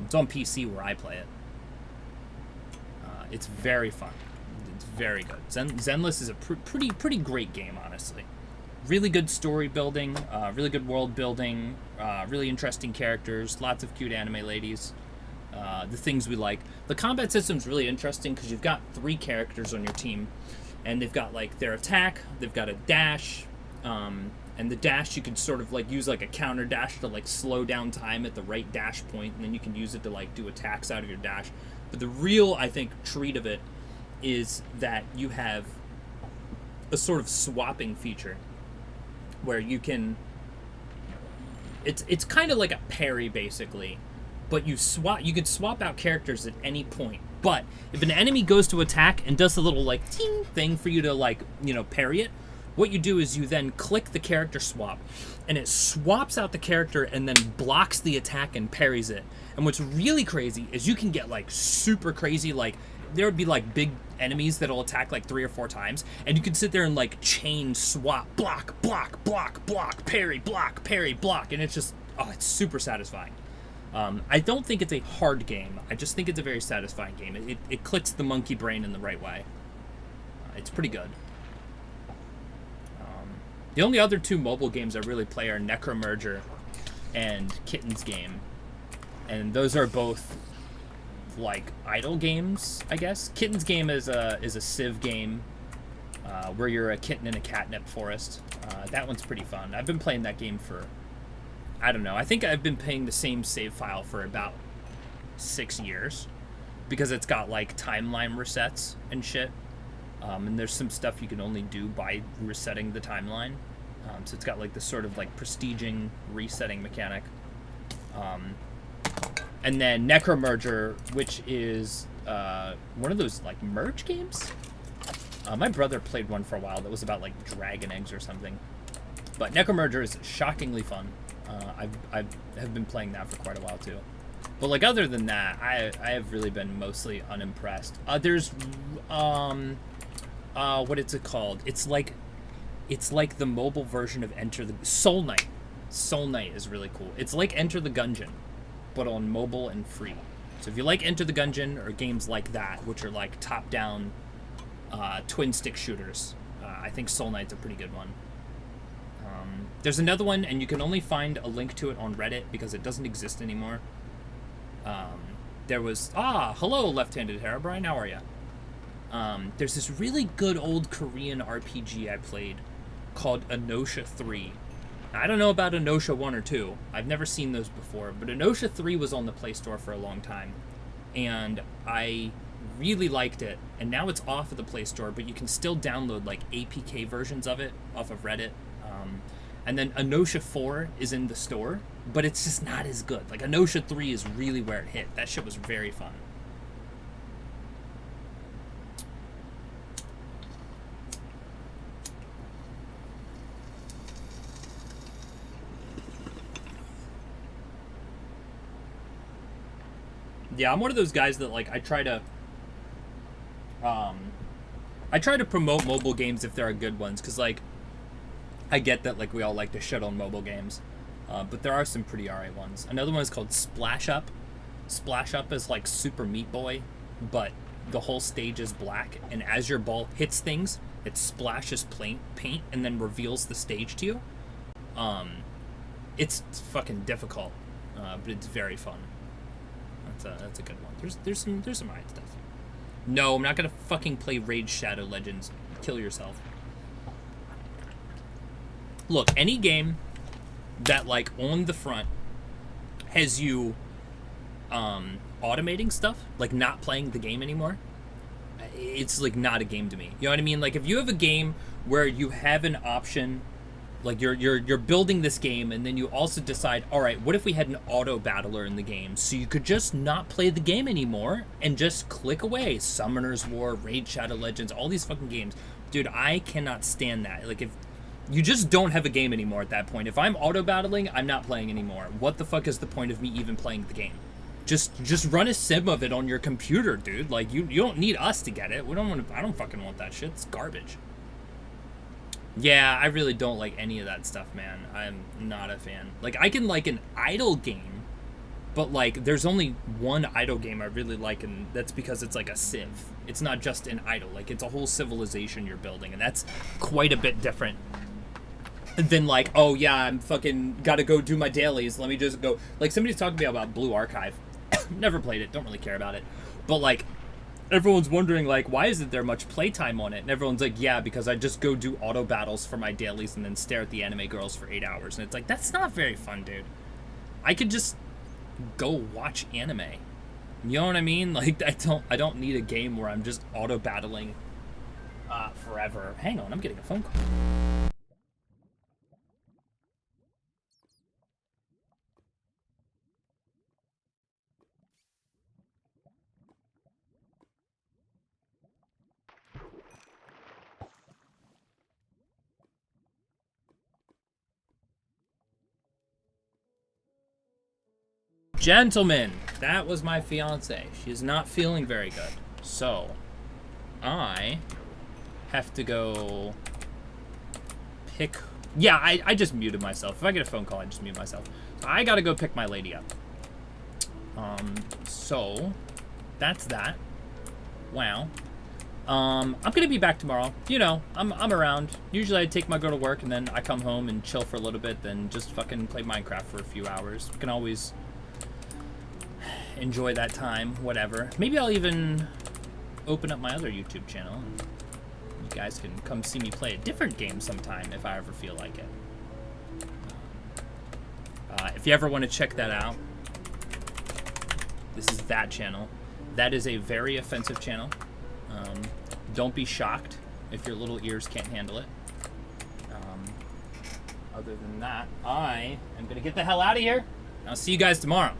It's on PC where I play it. It's very fun. It's very good. Zenless is a pretty great game, honestly. Really good story building, really good world building, really interesting characters, lots of cute anime ladies, the things we like. The combat system's really interesting because you've got 3 characters on your team, and they've got like their attack, they've got a dash, and the dash you can sort of like use like a counter dash to like slow down time at the right dash point, and then you can use it to like do attacks out of your dash. But the real, I think, treat of it is that you have a sort of swapping feature where you can. It's kind of like a parry basically, but you can swap out characters at any point. But if an enemy goes to attack and does a little like ting thing for you to like, you know, parry it, what you do is you then click the character swap, and it swaps out the character and then blocks the attack and parries it. And what's really crazy is you can get like super crazy, like there would be like big enemies that'll attack like 3 or 4 times, and you can sit there and like chain swap, block, block, block, block, parry, block, and it's just, oh, it's super satisfying. I don't think it's a hard game. I just think it's a very satisfying game. It clicks the monkey brain in the right way. It's pretty good. The only other 2 mobile games I really play are Necromerger and Kitten's Game, and those are both like idle games, I guess. Kitten's Game is a Civ game where you're a kitten in a catnip forest. That one's pretty fun. I've been playing that game for, I don't know, I think I've been playing the same save file for about 6 years because it's got like timeline resets and shit. And there's some stuff you can only do by resetting the timeline. So it's got like this sort of like prestiging resetting mechanic. And then Necromerger, which is one of those like merge games. My brother played one for a while that was about like dragon eggs or something. But Necromerger is shockingly fun. I have been playing that for quite a while too. But like other than that, I have really been mostly unimpressed. There's what is it called? It's like the mobile version of Enter the Soul Knight. Soul Knight is really cool. It's like Enter the Gungeon, but on mobile and free. So if you like Enter the Gungeon or games like that, which are like top-down twin stick shooters, I think Soul Knight's a pretty good one. There's another one, and you can only find a link to it on Reddit because it doesn't exist anymore. There was hello, Left-Handed Herobrine, how are you? There's this really good old Korean RPG I played called Anosha 3. I don't know about Anosha 1 or 2. I've never seen those before, but Anosha 3 was on the Play Store for a long time, and I really liked it, and now it's off of the Play Store, but you can still download like APK versions of it off of Reddit. And then Anosha 4 is in the store, but it's just not as good. Like Anosha 3 is really where it hit. That shit was very fun. Yeah, I'm one of those guys that like I try to promote mobile games if there are good ones, because like I get that like we all like to shit on mobile games, but there are some pretty alright ones. Another one is called Splash Up. Splash Up is like Super Meat Boy, but the whole stage is black, and as your ball hits things, it splashes paint and then reveals the stage to you. It's fucking difficult, but it's very fun. That's a good one. There's some alright stuff. No, I'm not gonna fucking play Raid Shadow Legends. Kill yourself. Look, any game that like on the front has you automating stuff, like not playing the game anymore, it's like not a game to me. You know what I mean? Like if you have a game where you have an option, like you're building this game, and then you also decide, all right, what if we had an auto battler in the game, so you could just not play the game anymore and just click away. Summoner's War, Raid Shadow Legends, all these fucking games, dude. I cannot stand that. Like if you just don't have a game anymore at that point. If I'm auto battling, I'm not playing anymore. What the fuck is the point of me even playing the game? Just run a sim of it on your computer, dude. Like you don't need us to get it. I don't fucking want that shit. It's garbage. Yeah, I really don't like any of that stuff, man. I'm not a fan. Like, I can like an idle game, but like, there's only one idle game I really like, and that's because it's like a civ. It's not just an idle. Like, it's a whole civilization you're building, and that's quite a bit different than like, oh yeah, I'm fucking gotta go do my dailies. Let me just go. Like, somebody's talking to me about Blue Archive. Never played it. Don't really care about it. But like, everyone's wondering, like, why isn't there much playtime on it? And everyone's like, yeah, because I just go do auto battles for my dailies and then stare at the anime girls for 8 hours. And it's like, that's not very fun, dude. I could just go watch anime. You know what I mean? Like, I don't need a game where I'm just auto battling forever. Hang on, I'm getting a phone call. Gentlemen, that was my fiance. She is not feeling very good. So, I have to go pick... Yeah, I just muted myself. If I get a phone call, I just mute myself. So I gotta go pick my lady up. So, that's that. Wow. I'm gonna be back tomorrow. You know, I'm around. Usually I take my girl to work and then I come home and chill for a little bit, then just fucking play Minecraft for a few hours. We can always enjoy that time, whatever. Maybe I'll even open up my other YouTube channel and you guys can come see me play a different game sometime if I ever feel like it. If you ever want to check that out, this is that channel. That is a very offensive channel. Don't be shocked if your little ears can't handle it. Other than that, I am going to get the hell out of here. I'll see you guys tomorrow.